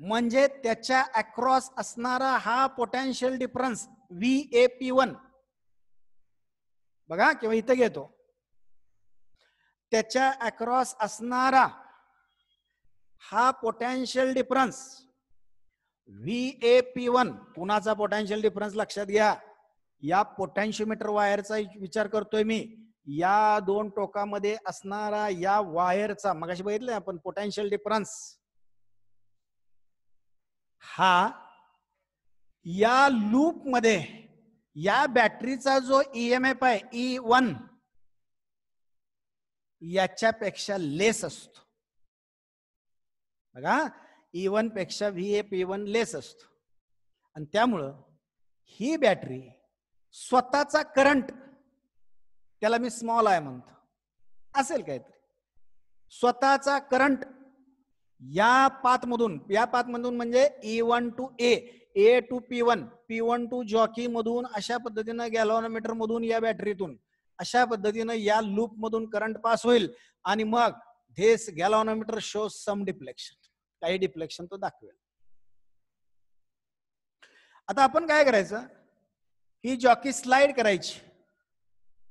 म्हणजे त्याच्या अक्रॉस असणारा हा पोटेन्शियल डिफरन्स VAP1, बघा किंवा इथे घेतो, त्याच्या अक्रॉस असणारा हा पोटेन्शियल डिफरन्स VAP1, कुणाचा पोटेन्शियल डिफरन्स लक्षात घ्या. या पोटॅन्शिओमीटर वायरचा विचार करतोय मी, या 2 टोकामध्ये असणारा या वायरचा, मगाशी बघितलं आपण पोटेन्शियल डिफरन्स, हा या लूप मध्ये या बॅटरीचा जो ईएमएफ आहे E1 याच्यापेक्षा लेस असतो. बघा E1 पेक्षा VAP1 लेस असतो आणि त्यामुळं ही बॅटरी स्वतःचा करंट, त्याला मी स्मॉल आय म्हणतो, असेल काहीतरी, स्वतःचा करंट या पाथमधून म्हणजे E1 to A to P1, P1 to jockey मधून, अशा पद्धतीनं गॅलॉनोमीटर मधून, या बॅटरीतून अशा पद्धतीनं या लूप मधून करंट पास होईल आणि मग this गॅलॉनोमीटर शोज सम डिफ्लेक्शन, काही डिफ्लेक्शन तो दाखवेल. आता आपण काय करायचं, ही जॉकी स्लाइड करायची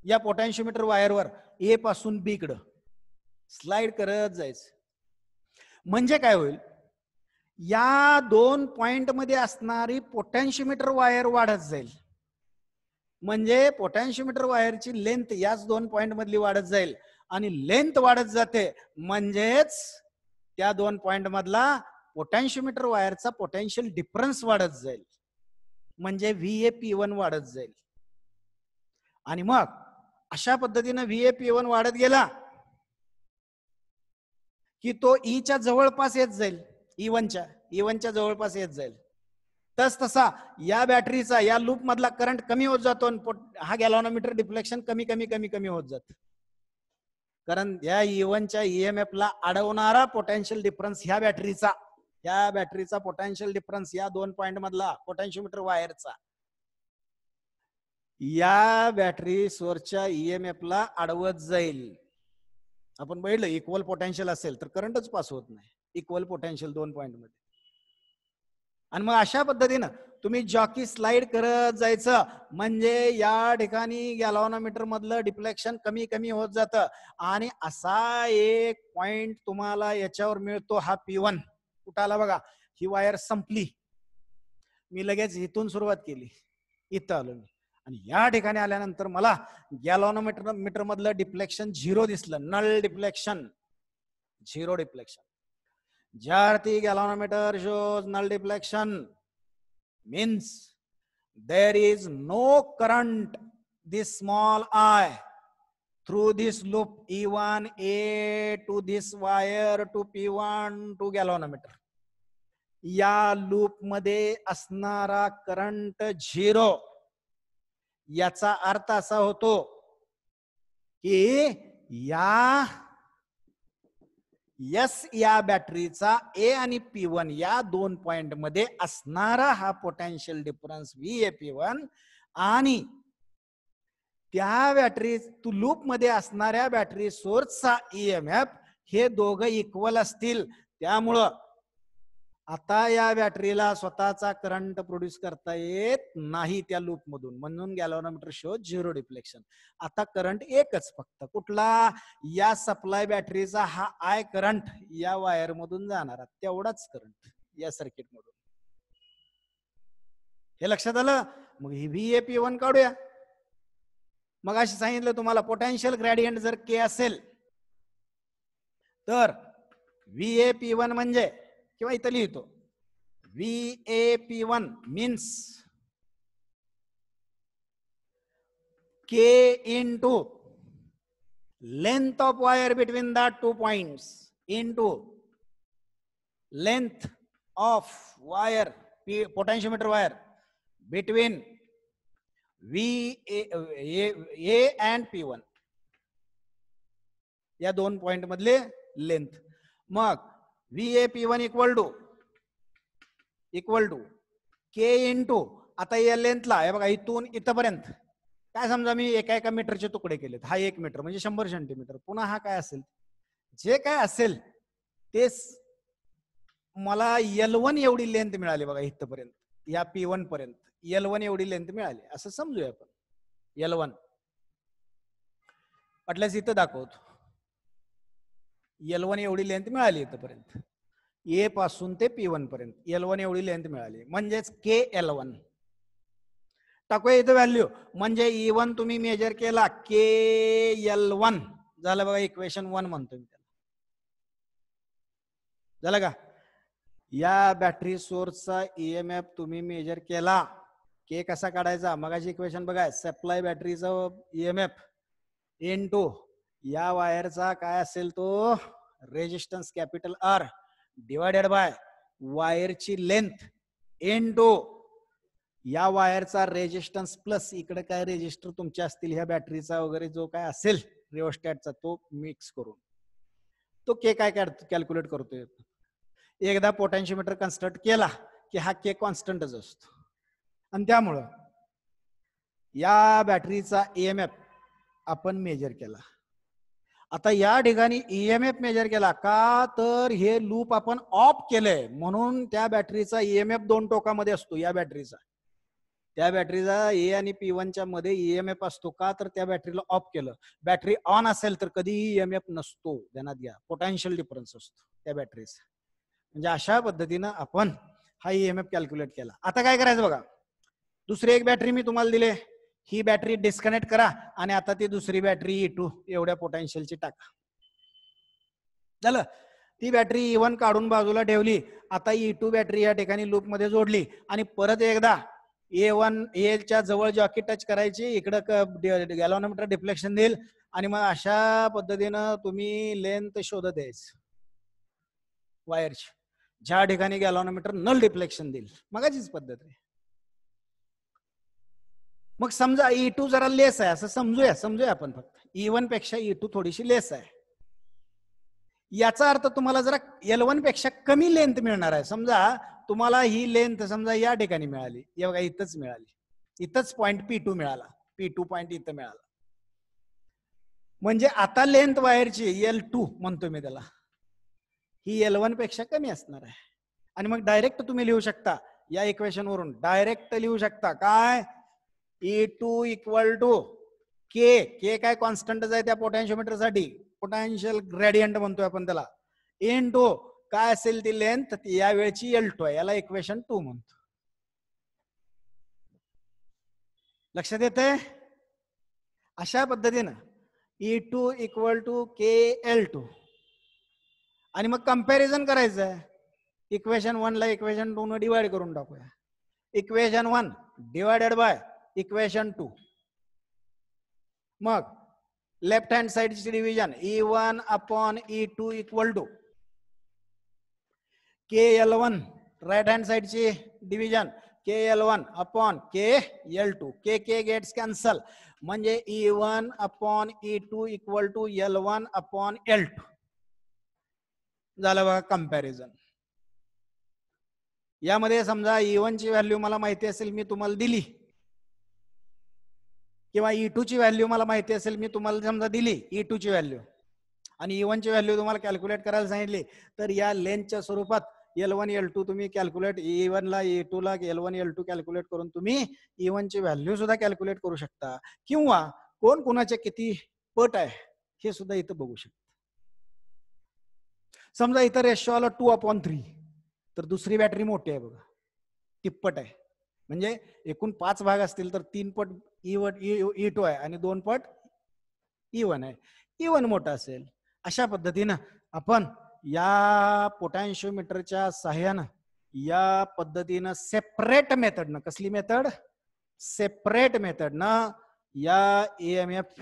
या पोटॅन्शिओमीटर वायरवर, ए पासून बी कडे स्लाइड करत जायचं. म्हणजे काय होईल, या 2 पॉइंट मध्ये असणारी पोटॅन्शिओमीटर वायर वाढत जाईल, म्हणजे पोटॅन्शिओमीटर वायरची लेंथ याच 2 पॉइंट मधली वाढत जाईल आणि लेंथ वाढत जाते म्हणजेच त्या 2 पॉइंट मधला पोटॅन्शिओमीटर वायरचा पोटेन्शियल डिफरन्स वाढत जाईल, म्हणजे VAP1 वाढत जाईल. आणि मग अशा पद्धतीनं VAP1 वाढत गेला की तो ईच्या जवळपास येत जाईल, E1च्या जवळपास येत जाईल. तसा या बॅटरीचा या लूप मधला करंट कमी होत जातो, हा गॅलॉनोमीटर डिफ्लेक्शन कमी कमी कमी कमी होत जात, कारण या E1च्या ईएमएफ ला अडवणारा पोटेन्शियल डिफरन्स ह्या बॅटरीचा पोटेन्शियल डिफरन्स या 2 पॉइंट मधला पोटॅन्शिओमीटर वायरचा या बॅटरी सोर्सच्या ईएमएफ ला अडवत जाईल. आपण बघितलं इक्वल पोटेन्शियल असेल तर करंटच पास होत नाही, इक्वल पोटेन्शियल 2 पॉइंट मध्ये. आणि मग अशा पद्धतीनं तुम्ही जॉकी स्लाइड करत जायचं, म्हणजे या ठिकाणी गॅलॉनोमीटर मधलं डिफ्लेक्शन कमी कमी होत जातं आणि असा एक पॉइंट तुम्हाला याच्यावर मिळतो, हा P1. कुठं आला बघा, ही वायर संपली, मी लगेच इथून सुरुवात केली, इथं आलो मी आणि या ठिकाणी आल्यानंतर मला गॅलॉनोमीटर मधलं डिफ्लेक्शन 0 दिसलं, नल डिफ्लेक्शन, 0 डिफ्लेक्शन. ज्यार्थी galvanometer shows null deflection means there is no current, this small I through this loop E1 A to this wire to P1 to galvanometer. या लूप मध्ये असणारा करंट 0. याचा अर्थ असा होतो की या बॅटरीचा ए आणि P1 या 2 पॉइंट मध्ये असणारा हा पोटेन्शियल डिफरन्स VAP1 आणि त्या बॅटरी लूप मध्ये असणाऱ्या बॅटरी सोर्सचा EMF हे दोघं इक्वल असतील. त्यामुळं आता या बॅटरीला स्वतःचा करंट प्रोड्यूस करता येत नाही त्या लूप मधून, म्हणून गॅल्व्हॅनोमीटर शो 0 डिफ्लेक्शन. आता करंट एकच फक्त कुठला, या सप्लाय बॅटरीचा हा आय करंट या वायर मधून जाणारा तेवढाच करंट या सर्किट मधून. हे लक्षात आलं. मग ही VAP1 काढूया. मग अशी सांगितलं तुम्हाला पोटेन्शियल ग्रेडियंट जर K असेल तर VAP1 म्हणजे, किंवा इथं लिहितो VAP1 means K into length of wire between the 2 points into length of wire potentiometer wire between A and P1 या 2 पॉइंट मधले लेंथ. मग VAP1 equal to K into, आता या लेंथला हे बघा इथून इथपर्यंत काय समजा मी एका मीटरचे तुकडे केलेत. हा 1 मीटर म्हणजे 100 सेंटीमीटर. पुन्हा हा काय असेल, जे काय असेल ते मला L1 एवढी लेंथ मिळाली बघा इथपर्यंत, या P1 पर्यंत L1 एवढी लेंथ मिळाली असं समजूया आपण. L1 वाटल्यास इथं दाखवतो. L1 एवढी लेंथ मिळाली इथपर्यंत, ए पासून ते P1 पर्यंत L1 एवढी लेंथ मिळाली, म्हणजेच KL1 टाकूया इथं व्हॅल्यू. म्हणजे E1 तुम्ही मेजर केला, KL1 झालं बघा. इक्वेशन 1 म्हणतो मी त्याला. झालं का. या बॅटरी सोर्सचा EMF तुम्ही मेजर केला. K कसा काढायचा, मगाची इक्वेशन बघा. सप्लाय बॅटरीचा EMF इनटू या वायरचा काय असेल तो resistance capital R divided by वायरची लेंथ इनटू या वायरचा रेजिस्टन्स प्लस इकडे काय रेजिस्टर तुमचे असतील ह्या बॅटरीचा वगैरे जो काय असेल रिओस्टॅटचा तो मिक्स करून तो K काय कॅल्क्युलेट करतोय. एकदा पोटेन्शियोमीटर कन्स्ट्रक्ट केला की हा K कॉन्स्टंटच असतो. आणि त्यामुळं या बॅटरीचा EMF आपण मेजर केला. आता या ठिकाणी EMF मेजर केला का, तर हे लूप आपण ऑफ केलंय म्हणून त्या बॅटरीचा EMF 2 टोकामध्ये असतो. या बॅटरीचा, त्या बॅटरीचा A आणि P1 च्या मध्ये EMF असतो का, तर त्या बॅटरीला ऑफ केलं. बॅटरी ऑन असेल तर कधीही EMF नसतो, ध्यानात घ्या. पोटेन्शियल डिफरन्स असतो त्या बॅटरीचा. म्हणजे अशा पद्धतीनं आपण हा EMF कॅल्क्युलेट केला. आता काय करायचं बघा, दुसरी एक बॅटरी मी तुम्हाला दिले, ही बॅटरी डिस्कनेक्ट करा आणि आता ती दुसरी बॅटरी E2 एवढ्या पोटेन्शियलची टाका. झालं. ती बॅटरी E1 काढून बाजूला ठेवली. आता E2 बॅटरी या ठिकाणी लूप मध्ये जोडली आणि परत एकदा A1 A च्या जवळ जॉकी टच करायची, इकडं गॅल्व्हॅनोमीटर डिफ्लेक्शन देईल आणि मग अशा पद्धतीनं तुम्ही लेंथ शोधत यायचं वायरची, ज्या ठिकाणी गॅल्व्हॅनोमीटर नल डिफ्लेक्शन देईल. मगाचीच पद्धत आहे. मग समजा E2 जरा लेस आहे असं समजूया आपण फक्त. E1 पेक्षा E2 थोडीशी लेस आहे. याचा अर्थ तुम्हाला जरा L1 पेक्षा कमी लेंथ मिळणार आहे. समजा तुम्हाला ही लेंथ समजा या ठिकाणी मिळाली, या बघा इथंच मिळाली, इथंच पॉइंट P2 मिळाला, P2 पॉइंट इथं मिळाला. म्हणजे आता लेंथ वायरची L2 म्हणतो मी त्याला, ही L1 पेक्षा कमी असणार आहे. आणि मग डायरेक्ट तुम्ही लिहू शकता या इक्वेशन वरून, डायरेक्ट लिहू शकता काय, E2 इक्वल टू K काय कॉन्स्टंटच आहे त्या पोटेन्शियोमीटर साठी, पोटेन्शियल ग्रेडियंट म्हणतोय आपण त्याला, इनटू काय असेल ती लेंथ या वेळची L2 आहे, याला इक्वेशन 2 म्हणतो. लक्षात येतंय. अशा पद्धतीनं E2 इक्वल टू KL2 आणि मग कंपॅरिझन करायचं आहे. इक्वेशन 1 ला इक्वेशन 2 न डिवाइड करून टाकूया. Equation 1 divided by equation 2. मग लेफ्ट हँड साइडची division E1 upon E2 equal to KL1. Right hand साइडची division KL1 upon KL2. K gets cancel, म्हणजे E1 upon E2 equal to L1 upon L2. झालं बघा comparison. यामध्ये समजा E1 ची value मला माहिती असेल, मी तुम्हाला दिली, किंवा E2 ची व्हॅल्यू मला माहिती असेल, मी तुम्हाला समजा दिली E2 ची व्हॅल्यू, आणि E1 ची व्हॅल्यू तुम्हाला कॅल्क्युलेट करायला सांगितली, तर या लेंथच्या स्वरूपात L1 L2 तुम्ही कॅल्क्युलेट, E1 ला E2 ला L1 L2 कॅल्क्युलेट करून तुम्ही E1 ची व्हॅल्यू सुद्धा कॅल्क्युलेट करू शकता, किंवा कोण कोणाचे किती पट आहे हे सुद्धा इथं बघू शकता. समजा इथं रेशो आला 2/3, तर दुसरी बॅटरी मोठी आहे बघा, तिप्पट आहे, म्हणजे एकूण 5 भाग असतील तर 3 पट E2 आहे आणि 2 पट E1 आहे. E1 मोठा असेल. अशा पद्धतीनं आपण या पोटॅन्शिओमीटरच्या सहाय्यानं या पद्धतीनं सेपरेट मेथडनं, कसली मेथड? सेपरेट मेथडनं या EMF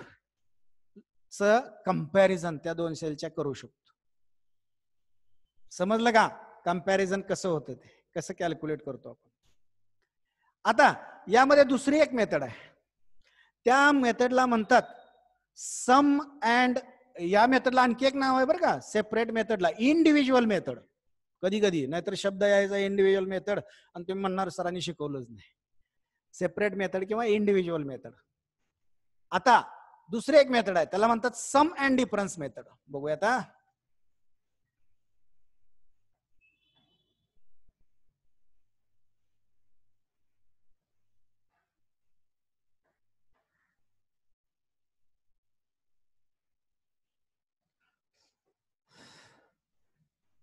च कंपॅरिझन त्या दोन सेलच्या करू शकतो. समजलं का कंपॅरिझन कसं होतं, ते कसं कॅल्क्युलेट करतो आपण. आता यामध्ये दुसरी एक मेथड आहे, त्या मेथडला म्हणतात सम अँड, या मेथडला आणखी एक नाव आहे बरं का, सेपरेट मेथडला इंडिव्हिज्युअल मेथड. कधी कधी नाहीतर शब्द यायचा इंडिव्हिज्युअल मेथड आणि तुम्ही म्हणणार सरांनी शिकवलंच नाही. सेपरेट मेथड किंवा इंडिव्हिज्युअल मेथड. आता दुसरे एक मेथड आहे, त्याला म्हणतात सम अँड डिफरन्स मेथड. बघूया आता.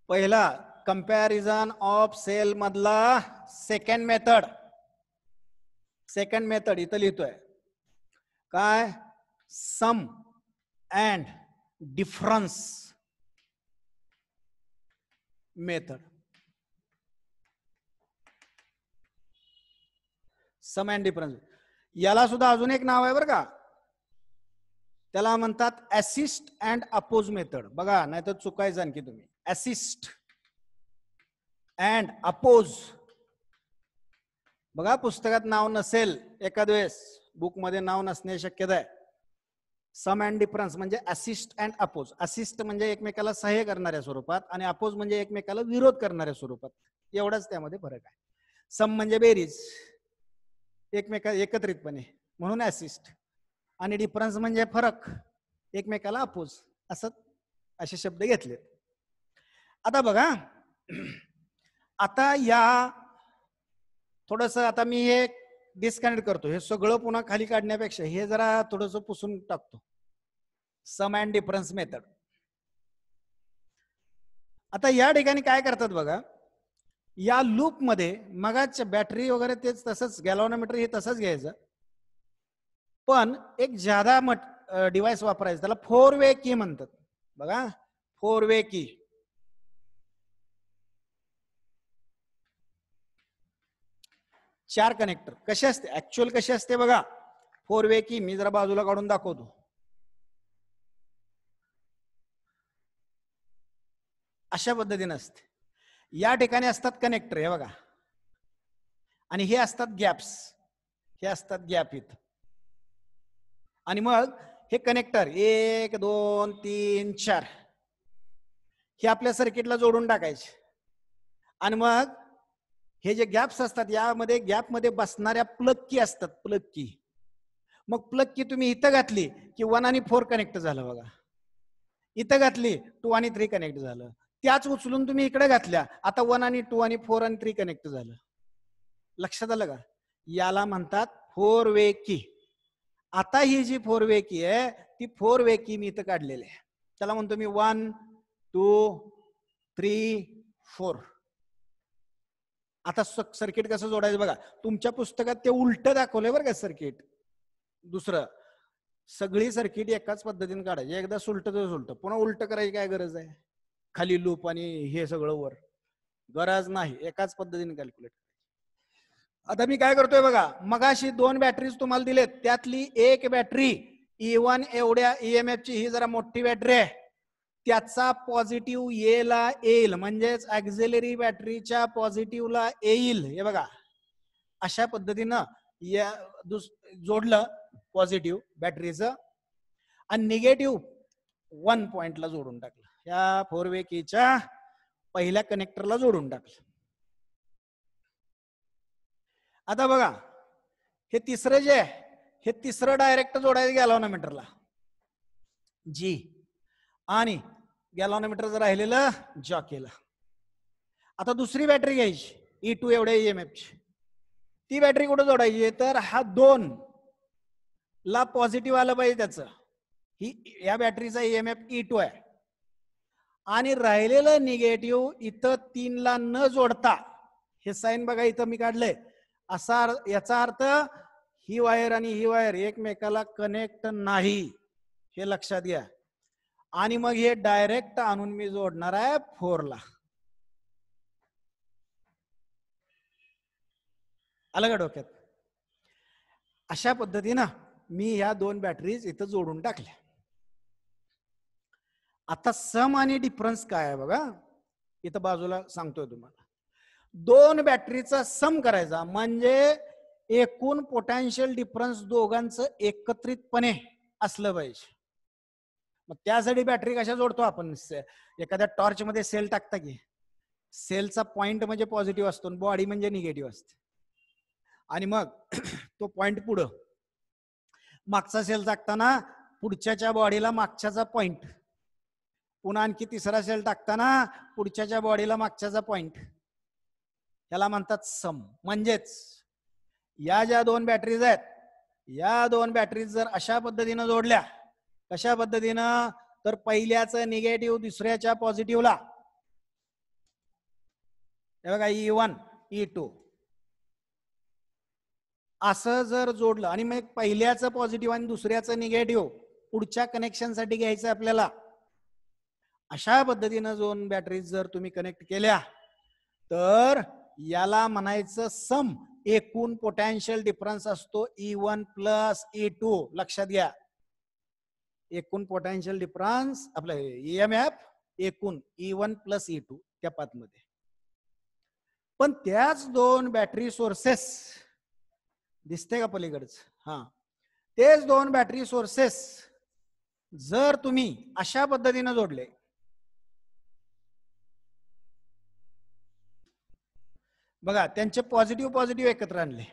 पहिला कंपॅरिझन ऑफ सेल मधला सेकंड मेथड. सेकंड मेथड इथं लिहितोय काय, sum and difference method. Sum and difference, याला सुद्धा अजून एक नाव आहे बरं का, त्याला म्हणतात असिस्ट अँड अपोज मेथड. बघा नाही तर चुकायचं आणखी तुम्ही. असिस्ट अँड अपोज, बघा पुस्तकात नाव नसेल एखाद वेळेस, बुक मध्ये नाव नसणे शक्यता आहे. सम अँड डिफरन्स म्हणजे असिस्ट अँड अपोज. असिस्ट म्हणजे एकमेकाला सहाय्य करणाऱ्या स्वरूपात आणि अपोज म्हणजे एकमेकाला विरोध करणाऱ्या स्वरूपात, एवढाच त्यामध्ये फरक आहे. सम म्हणजे बेरीज, एकमेका एकत्रितपणे, म्हणून असिस्ट, आणि डिफरन्स म्हणजे फरक, एकमेकाला अपोज, असं असे शब्द घेतले. आता बघा, आता या थोडस, आता मी हे डिस्कनेक्ट करतो, हे सगळं पुन्हा खाली काढण्यापेक्षा हे जरा थोडस पुसून टाकतो. सम अँड डिफरन्स मेथड. आता या ठिकाणी काय करतात बघा, या लूप मध्ये मगाच बॅटरी वगैरे तेच तसंच, गॅल्व्हॅनोमीटर हे तसंच घ्यायचं, पण एक ज्यादा डिव्हाइस वापरायचं, त्याला 4 वे की म्हणतात. बघा 4 वे की. चार कनेक्टर कसे असते, ऍक्च्युअल कसे असते बघा 4 वे की. मी जरा बाजूला काढून दाखवतो. अशा पद्धतीने असते. या ठिकाणी असतात कनेक्टर, हे बघा, आणि हे असतात गॅप्स, हे असतात गॅप इथं, आणि मग हे कनेक्टर 1 2 3 4 हे आपल्या सर्किटला जोडून टाकायचे. आणि मग हे जे गॅप्स असतात, यामध्ये गॅप मध्ये बसणाऱ्या प्लग की असतात, प्लग की. मग प्लग की तुम्ही इथं घातली की 1 आणि 4 कनेक्ट झालं बघा, इथं घातली 2 आणि 3 कनेक्ट झालं. त्याच उचलून तुम्ही इकडे घातल्या, आता 1 आणि 2 आणि 4 आणि 3 कनेक्ट झालं. लक्षात आलं का? याला म्हणतात 4 वे की. आता ही जी 4 वे की आहे, ती 4 वे की मी इथं काढलेली आहे. त्याला म्हणतो मी 1 2 3 4. आता सर्किट कसं जोडायचं बघा, तुमच्या पुस्तकात ते उलट दाखवलंय बरं का सर्किट. दुसरं, सगळी सर्किट एकाच पद्धतीने काढायची, एकदा सुलट तर सुलट, पुन्हा उलट करायची काय गरज आहे? खाली लूप आणि हे सगळं वर, गरज नाही, एकाच पद्धतीने कॅल्क्युलेट. आता मी काय करतोय बघा, मगाशी 2 बॅटरीज तुम्हाला दिलेत, त्यातली एक बॅटरी E1 एवढ्या EMF ची ही जरा मोठी बॅटरी आहे, त्याचा पॉझिटिव्ह येईल म्हणजेच ऑक्झिलरी बॅटरीच्या पॉझिटिव्हला येईल. हे बघा अशा पद्धतीनं या जोडलं पॉझिटिव्ह बॅटरीचं आणि निगेटिव्ह 1 पॉइंटला जोडून टाकलं. या 4 वे कीच्या पहिल्या कनेक्टरला जोडून टाकलं. आता बघा हे तिसरं जे आहे, हे तिसरं डायरेक्ट जोडायचं गॅल्व्हनोमीटरला जी, आणि गॅल्व्हनोमीटरचं राहिलेलं जॉकीला. आता दुसरी बॅटरी घ्यायची E2 एवढ्या EMF ची. ती बॅटरी कुठे जोडायची, तर हा 2 ला पॉझिटिव्ह आलं पाहिजे त्याचं. ही या बॅटरीचा EMF E2 आहे आणि राहिलेलं निगेटिव्ह इथं 3 ला न जोडता, हे साइन बघा इथं मी काढलंय, असा याचा अर्थ ही वायर आणि ही वायर एकमेकाला कनेक्ट नाही, हे लक्षात घ्या. आणि मग हे डायरेक्ट आणून मी जोडणार आहे 4 ला. आलं का डोक्यात? अशा पद्धतीनं मी ह्या 2 बॅटरीज इथं जोडून टाकल्या. आता सम आणि डिफरन्स काय आहे बघा, इथं बाजूला सांगतोय तुम्हाला. 2 बॅटरीचा सम करायचा म्हणजे एकूण पोटेन्शियल डिफरन्स दोघांचं एकत्रितपणे असलं पाहिजे. मग त्यासाठी बॅटरी कशा जोडतो आपण, एखाद्या टॉर्च मध्ये सेल टाकता की सेलचा पॉइंट म्हणजे पॉझिटिव्ह असतो, बॉडी म्हणजे निगेटिव्ह असते. आणि मग तो पॉइंट पुढं मागचा सेल टाकताना पुढच्याच्या बॉडीला मागच्याचा पॉइंट, पुन्हा आणखी तिसरा सेल टाकताना पुढच्याच्या बॉडीला मागच्याचा पॉइंट, याला म्हणतात सम. म्हणजेच या ज्या 2 बॅटरीज आहेत, या 2 बॅटरीज जर अशा पद्धतीनं जोडल्या, कशा पद्धतीनं, तर पहिल्याचं निगेटिव्ह दुसऱ्याच्या पॉझिटिव्हला, हे बघा E1 E2 असं जर जोडलं आणि मग पहिल्याचं पॉझिटिव्ह आणि दुसऱ्याचं निगेटिव्ह पुढच्या कनेक्शन साठी घ्यायचं आपल्याला, अशा पद्धतीनं 2 बॅटरीज जर तुम्ही कनेक्ट केल्या तर याला म्हणायचं सम. एकूण पोटेन्शियल डिफरन्स असतो E1 प्लस E2. लक्षात घ्या, एकूण पोटेन्शियल डिफरन्स आपलं EMF एकूण E1 प्लस E2 त्या पाथमध्ये. पण त्याच 2 बॅटरी सोर्सेस दिसते का पलीकडच, हा, तेच 2 बॅटरी सोर्सेस जर तुम्ही अशा पद्धतीनं जोडले, बघा त्यांचे पॉझिटिव्ह पॉझिटिव्ह एकत्र आणले,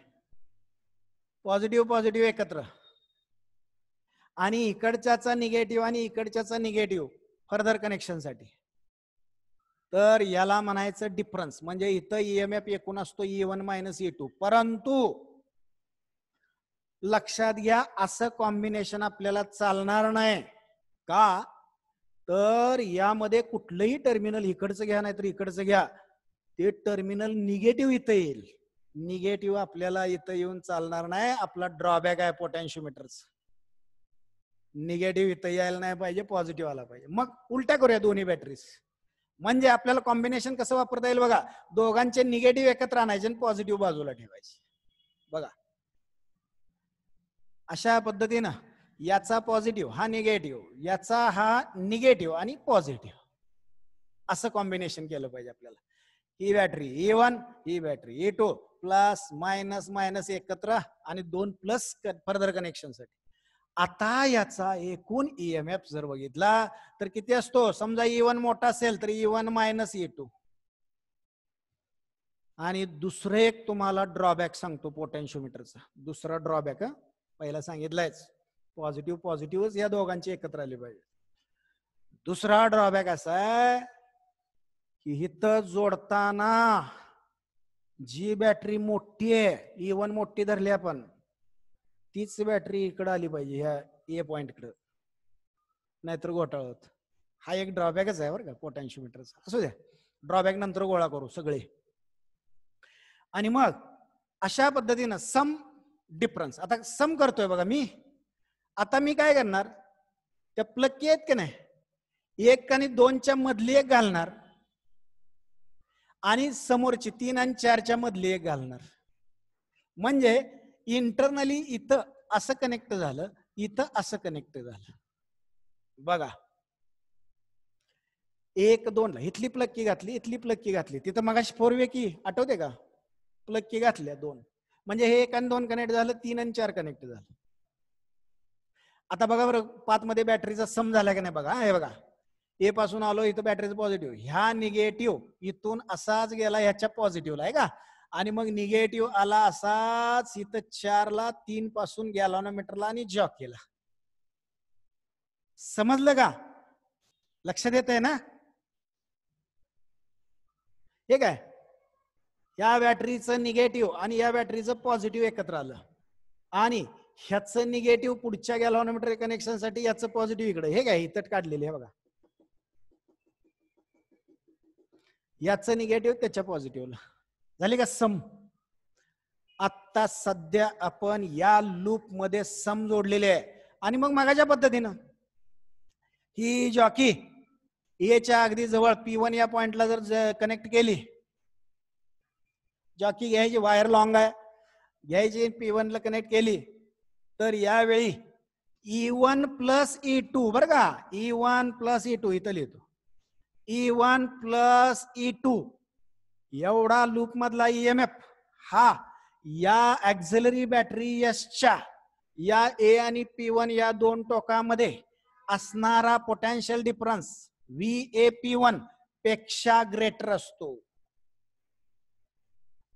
पॉझिटिव्ह पॉझिटिव्ह एकत्र, आणि इकडच्याचा निगेटिव्ह आणि इकडच्याचा निगेटिव्ह फर्दर कनेक्शन साठी, तर याला म्हणायचं डिफरन्स. म्हणजे इथं EMF एकूण असतो E1 मायनस E2. परंतु लक्षात घ्या असं कॉम्बिनेशन आपल्याला चालणार नाही. का, तर यामध्ये कुठलंही टर्मिनल इकडचं घ्या नाही तर इकडचं घ्या, ते टर्मिनल निगेटिव्ह इथं येईल. निगेटिव्ह आपल्याला इथं येऊन चालणार नाही. आपला ड्रॉबॅक आहे पोटेन्शियोमीटरचा. निगेटिव्ह इथं यायला नाही पाहिजे, पॉझिटिव्ह आला पाहिजे. मग उलट्या करूया दोन्ही बॅटरीज. म्हणजे आपल्याला कॉम्बिनेशन कसं वापरता येईल बघा, दोघांचे निगेटिव्ह एकत्र आणायचे आणि पॉझिटिव्ह बाजूला ठेवायचे. बघा अशा पद्धतीनं याचा पॉझिटिव्ह हा निगेटिव्ह, याचा हा निगेटिव्ह आणि पॉझिटिव्ह, असं कॉम्बिनेशन केलं पाहिजे आपल्याला. ही बॅटरी E1, ही battery E2, plus minus minus एकत्र आणि 2 प्लस फर्दर कनेक्शन साठी. आता याचा एकूण EMF जर बघितला तर किती असतो, समजा E1 मोठा असेल तर E1 मायनस E2. आणि दुसरं एक तुम्हाला ड्रॉबॅक सांगतो पोटेन्शियोमीटरचा, दुसरा ड्रॉबॅक, पहिला सांगितलंयच पॉझिटिव्ह पॉझिटिव्हच या दोघांचे एकत्र आले पाहिजे. दुसरा ड्रॉबॅक असा आहे की इथं जोडताना जी बॅटरी मोठी आहे, E1 मोठी धरली आपण, तीच बॅटरी इकडे आली पाहिजे ह्या ए पॉइंट कडे, नाहीतर घोटाळा होत. हा एक ड्रॉबॅकच आहे बरं का पोटेन्शियोमीटरचा. असू द्या, ड्रॉबॅक नंतर गोळा करू सगळे. आणि मग अशा पद्धतीनं सम डिफरन्स आता सम करतोय बघा मी. आता मी काय करणार, त्या प्लग आहेत की नाही, 1 आणि 2च्या मधली एक घालणार आणि समोरची 3 आणि 4च्या मधली एक घालणार. म्हणजे इंटरनली इथं असं कनेक्ट झालं इथं असं कनेक्ट झालं बघा. 1 2 ला इथली प्लग की घातली, इथली प्लग की घातली, तिथं मगाशी 4 वे की आठवते का, प्लग की घातल्या 2, म्हणजे हे 1 आणि 2 कनेक्ट झालं, 3 आणि 4 कनेक्ट झालं. आता बघा बरं, पाथ मध्ये बॅटरीचा सम झाला का नाही बघा. हे बघा, ए पासून आलो, इथं बॅटरीचं पॉझिटिव्ह, ह्या निगेटिव्ह इथून असाच गेला ह्याच्या पॉझिटिव्हला आहे का, आणि मग निगेटिव्ह आला असाच इथं 4 ला, 3 पासून गॅलॉनोमीटरला आणि जॉक केला. समजलं का, लक्षात येत आहे ना. हे काय, या बॅटरीचं निगेटिव्ह आणि या बॅटरीचं पॉझिटिव्ह एकत्र आलं, आणि ह्याचं निगेटिव्ह पुढच्या गॅलव्हॅनोमीटर कनेक्शन साठी याचं पॉझिटिव्ह इकडे, हे काय इथं काढलेले आहे बघा, याचं निगेटिव्ह त्याच्या पॉझिटिव्हला झाली का सम. आता सध्या आपण या लूप मध्ये सम जोडलेले आहे, आणि मग मागाच्या पद्धतीनं ही जॉकी एच्या अगदी जवळ P1 या पॉइंटला जर कनेक्ट केली, जॉकी घ्यायची, वायर लॉंग आहे, घ्यायची P1 ला कनेक्ट केली, तर यावेळी E1 प्लस E2 बरं का, E1 प्लस E2 इथं लिहितो, E1 प्लस E2 एवढा लूप मधला EMF हा या ऍक्झिलरी बॅटरी एसच्या या ए आणि P1 या दोन टोकामध्ये असणारा पोटेन्शियल डिफरन्स VAP1 पेक्षा ग्रेटर असतो,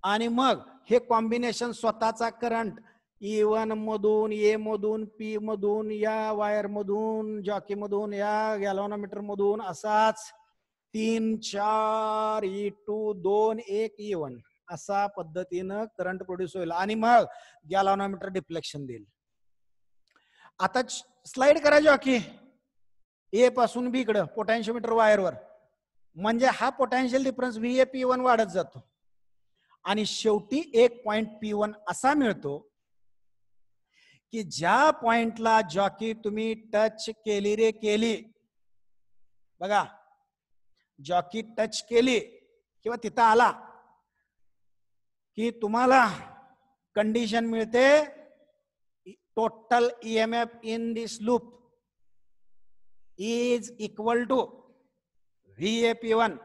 आणि मग हे कॉम्बिनेशन स्वतःचा करंट E1 मधून, ए मधून, P मधून, या वायर मधून, जॉकी मधून, या गॅलव्हॅनोमीटर मधून असाच 3 4 E2 2 1 E1 असा पद्धतीनं करंट प्रोड्यूस होईल, आणि मग गॅलव्हॅनोमीटर डिफ्लेक्शन देईल. आता स्लाइड करा जॉकी ए पासून बी कडे पोटॅन्शियोमीटर वायरवर, म्हणजे हा पोटेन्शियल डिफरन्स VAP1 वाढत जातो, आणि शेवटी एक पॉइंट P1 असा मिळतो की ज्या पॉइंटला जॉकी तुम्ही टच केली रे केली बघा, जॉकी टच केली किंवा तिथं आला की तुम्हाला कंडिशन मिळते total EMF in this loop is equal to VAP1,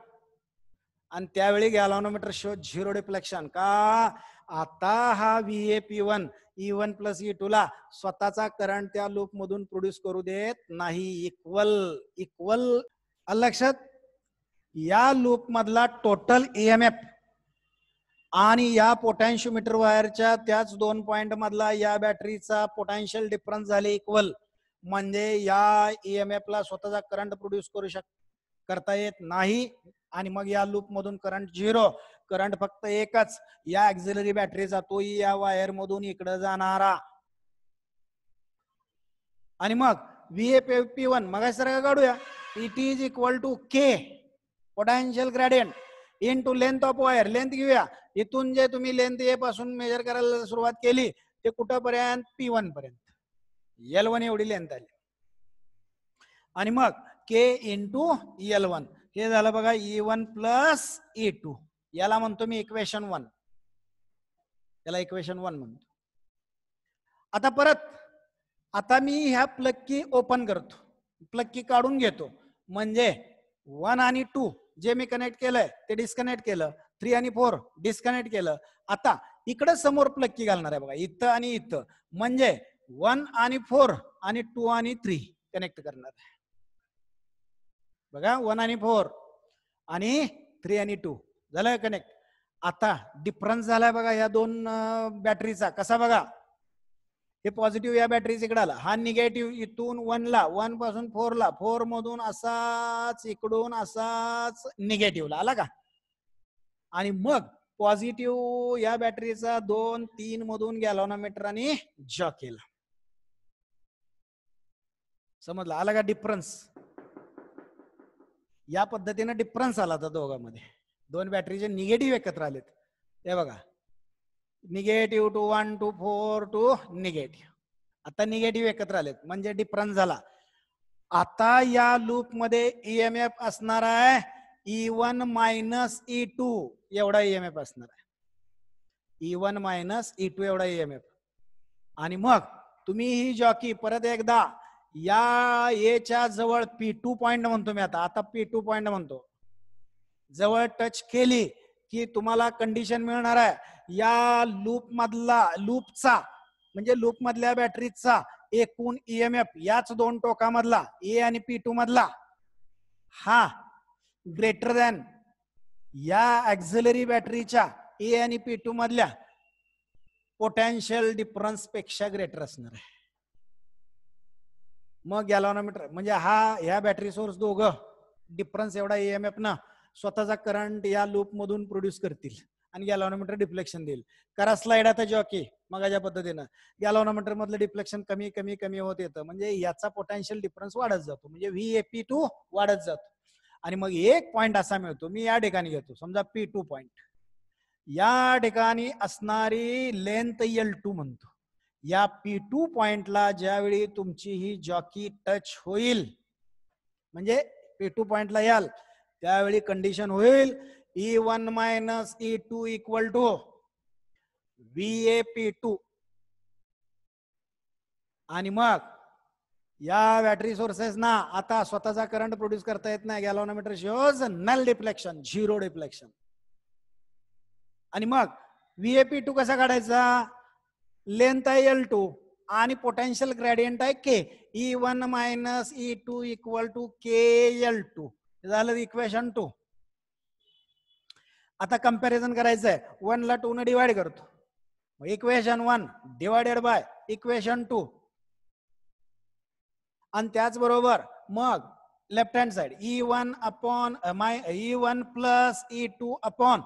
आणि त्यावेळी गॅलव्हॅनोमीटर शो 0 डिफ्लेक्शन का, आता हा VAP1 E1 प्लस E2 ला स्वतःचा करंट त्या लूप मधून प्रोड्यूस करू देत नाही, इक्वल लक्षात. या लूप मधला टोटल EMF आणि या पोटॅन्शियोमीटर वायरच्या त्याच 2 पॉइंट मधला या बॅटरीचा पोटेन्शियल डिफरन्स झाले इक्वल, म्हणजे या EMF ला स्वतःचा करंट प्रोड्यूस करता येत नाही, आणि मग या लूप मधून करंट 0, करंट फक्त एकच, या ऍक्झिलरी बॅटरीचा, तोही या वायर मधून इकडे जाणारा, आणि मग VAP1 मग सारखं काढूया, it is equal to K potential gradient into length of wire, length घेऊया, इथून जे तुम्ही लेंथ ए पासून मेजर करायला सुरुवात केली ते कुठपर्यंत P1 पर्यंत, L1 एवढी लेंथ आली, आणि मग K इंटू L1 हे झालं बघा E1 प्लस E2, याला म्हणतो मी इक्वेशन 1, याला इक्वेशन 1 म्हणतो. आता परत आता मी ह्या प्लग की ओपन करतो, प्लग की काढून घेतो, म्हणजे 1 आणि 2 जे मी कनेक्ट केलंय ते डिस्कनेक्ट केलं, 3 आणि 4 डिस्कनेक्ट केलं. आता इकडे समोर प्लग की घालणार आहे बघा, इथं आणि इथं, म्हणजे 1 आणि 4 आणि 2 आणि 3 कनेक्ट करणार आहे बघा, 1 आणि 4 आणि 3 आणि 2 झालं कनेक्ट. आता डिफरन्स झालाय बघा या दोन बॅटरीचा, कसा बघा, हे पॉझिटिव्ह या बॅटरीच इकडे आला, हा निगेटिव्ह इथून 1 ला, 1 पासून 4 ला, 4 मधून असाच इकडून असाच निगेटिव्हला आला का, आणि मग पॉझिटिव्ह या बॅटरीचा 2 3 मधून गॅलव्हॅनोमीटर आणि जॉकीला. समजलं, आला का डिफरन्स, या पद्धतीने डिफरन्स आला तर दोघांमध्ये, दोन बॅटरीचे निगेटिव्ह एकत्र आलेत, हे बघा, negative to 1 to 4 to negative, आता निगेटिव्ह एकत्र आलेत म्हणजे डिफरन्स झाला. आता या लूप मध्ये EMF असणार आहे E1 मायनस E2 एवढा EMF असणार आहे, E1 मायनस E2 एवढा EMF, आणि मग तुम्ही ही जॉकी परत एकदा या एच्या जवळ P2 पॉइंट म्हणतो मी आता P2 पॉइंट म्हणतो, जवळ टच केली की तुम्हाला कंडिशन मिळणार आहे या लूपचा म्हणजे लूप मधल्या बॅटरीचा एकूण ईएमएफ याच दोन टोकामधला ए आणि P2 मधला हा ग्रेटर दॅन या ऍक्झिलरी बॅटरीच्या ए आणि P2 मधल्या पोटेन्शियल डिफरन्स पेक्षा ग्रेटर असणार आहे. मग गॅलव्हॅनोमीटर म्हणजे ह्या बॅटरी सोर्स दोघं डिफरन्स एवढा ईएमएफ ना स्वतःचा करंट या लूप मधून प्रोड्यूस करतील आणि गॅलव्हॅनोमीटर डिफ्लेक्शन देईल. करा स्लाइड आता जॉकी मगाच्या पद्धतीनं गॅलव्हॅनोमीटर मधलं डिफ्लेक्शन कमी कमी कमी होत येतं, म्हणजे याचा पोटेन्शियल डिफरन्स वाढत जातो, म्हणजे VAP2 वाढत जातो. आणि मग एक पॉइंट असा मिळतो, मी या ठिकाणी घेतो समजा P2 पॉइंट, या ठिकाणी असणारी लेंथ L2 म्हणतो. या P2 पॉइंटला ज्यावेळी तुमची ही जॉकी टच होईल म्हणजे P2 पॉइंटला याल त्यावेळी कंडिशन होईल E1 minus E2 equal to VAP2. आणि मग या बॅटरी सोर्सेस ना आता स्वतःचा करंट प्रोड्यूस करता येत नाही, galvanometer shows null deflection, zero deflection. आणि मग VAP2 कसा काढायचा, लेंथ आहे L2 आणि पोटेन्शियल ग्रेडियंट आहे K, E1 minus E2 equal to KL2. झालं इक्वेशन 2. आता कंपॅरिझन करायचं आहे, 1 ला 2 ने डिवाइड करतो, इक्वेशन 1 डिवायडेड बाय इक्वेशन 2. आणि त्याचबरोबर मग left hand side E1 upon E1 plus E2 upon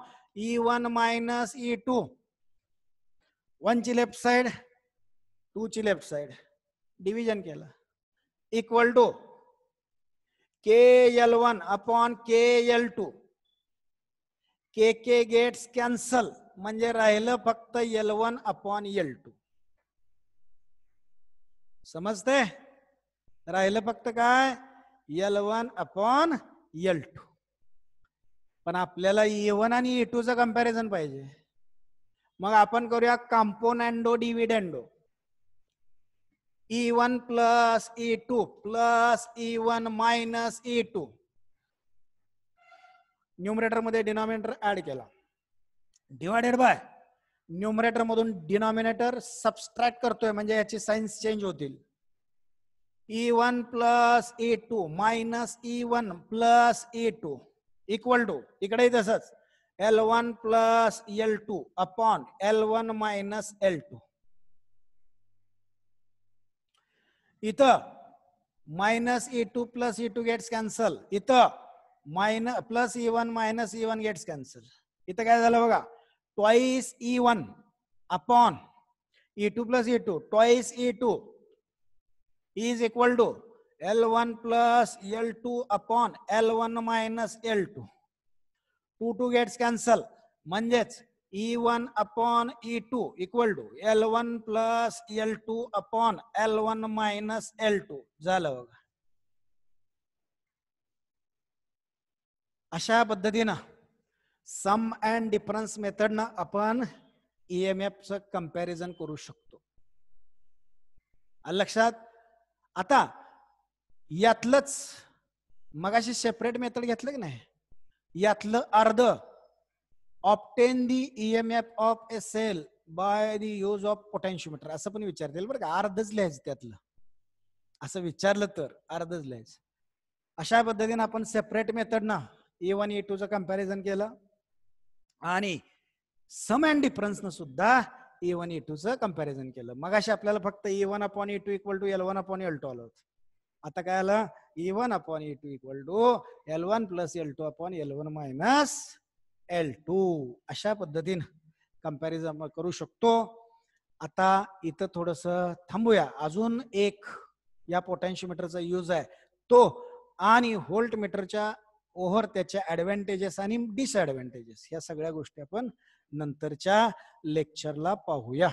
E1 minus E2, 1 ची लेफ्ट साइड 2 ची लेफ्ट साइड डिव्हिजन केलं equal to KL1 upon KL2. K gets cancel म्हणजे राहिलं फक्त L1 अपॉन L2. समजते, राहिलं फक्त काय L1 अपॉन L2. पण आपल्याला E1 आणि E2 चं कंपॅरिझन पाहिजे, मग आपण करूया componendo dividendo. E1 plus E2 plus E1 minus E2, numerator मध्ये डिनॉमिनेटर ऍड केला, डिवायडेड बाय न्यूमरेटर मधून डिनॉमिनेटर सबस्ट्रॅक्ट करतोय म्हणजे याची साइन्स चेंज होतील. E1 plus E2 minus E1 plus E2 equal to इकडे तसंच L1 plus L2 upon L1 minus L2. इथं minus E2 plus E2 gets cancel, इथं plus E1 minus E1 gets cancel. इथं काय झालं बघा, twice E1 upon E2 plus E2 twice E2 is equal to L1 plus L2 upon L1 minus L2. 2 gets cancel म्हणजेच E1 upon E2 equal to L1 plus L2 upon L1 minus L2 झालं बघा. अशा पद्धतीनं सम and difference मेथडनं आपण EMF चं comparison करू शकतो. लक्षात. आता यातलंच मगाशी सेपरेट मेथड घेतलं की नाही, यातलं अर्ध obtain the EMF of a cell by the use of potentiometer असं पण विचारतील बरं का, अर्धच लिहायचं त्यातलं, असं विचारलं तर अर्धच लिहायचं. अशा पद्धतीने आपण सेपरेट मेथडनं E1 E2 चं कंपॅरिझन केलं आणि सम अँड डिफरन्स न सुद्धा E1 E2 चं कंपॅरिझन केलं. मगाशी आपल्याला फक्त E1 upon E2 equal to L1 upon L2 आलं होतं. आता काय आलं, E1 upon E2 equal to L1 plus L2 upon L1 minus L2. अशा पद्धतीनं कंपॅरिझन करू शकतो. आता इथं थोडस थांबूया, अजून एक या पोटेन्शियोमीटरचा यूज आहे तो, आणि व्होल्ट मीटरच्या ओव्हर त्याच्या ऍडव्हान्टेजेस आणि डिसएडव्हान्टेजेस या सगळ्या गोष्टी आपण नंतरच्या लेक्चरला पाहूया.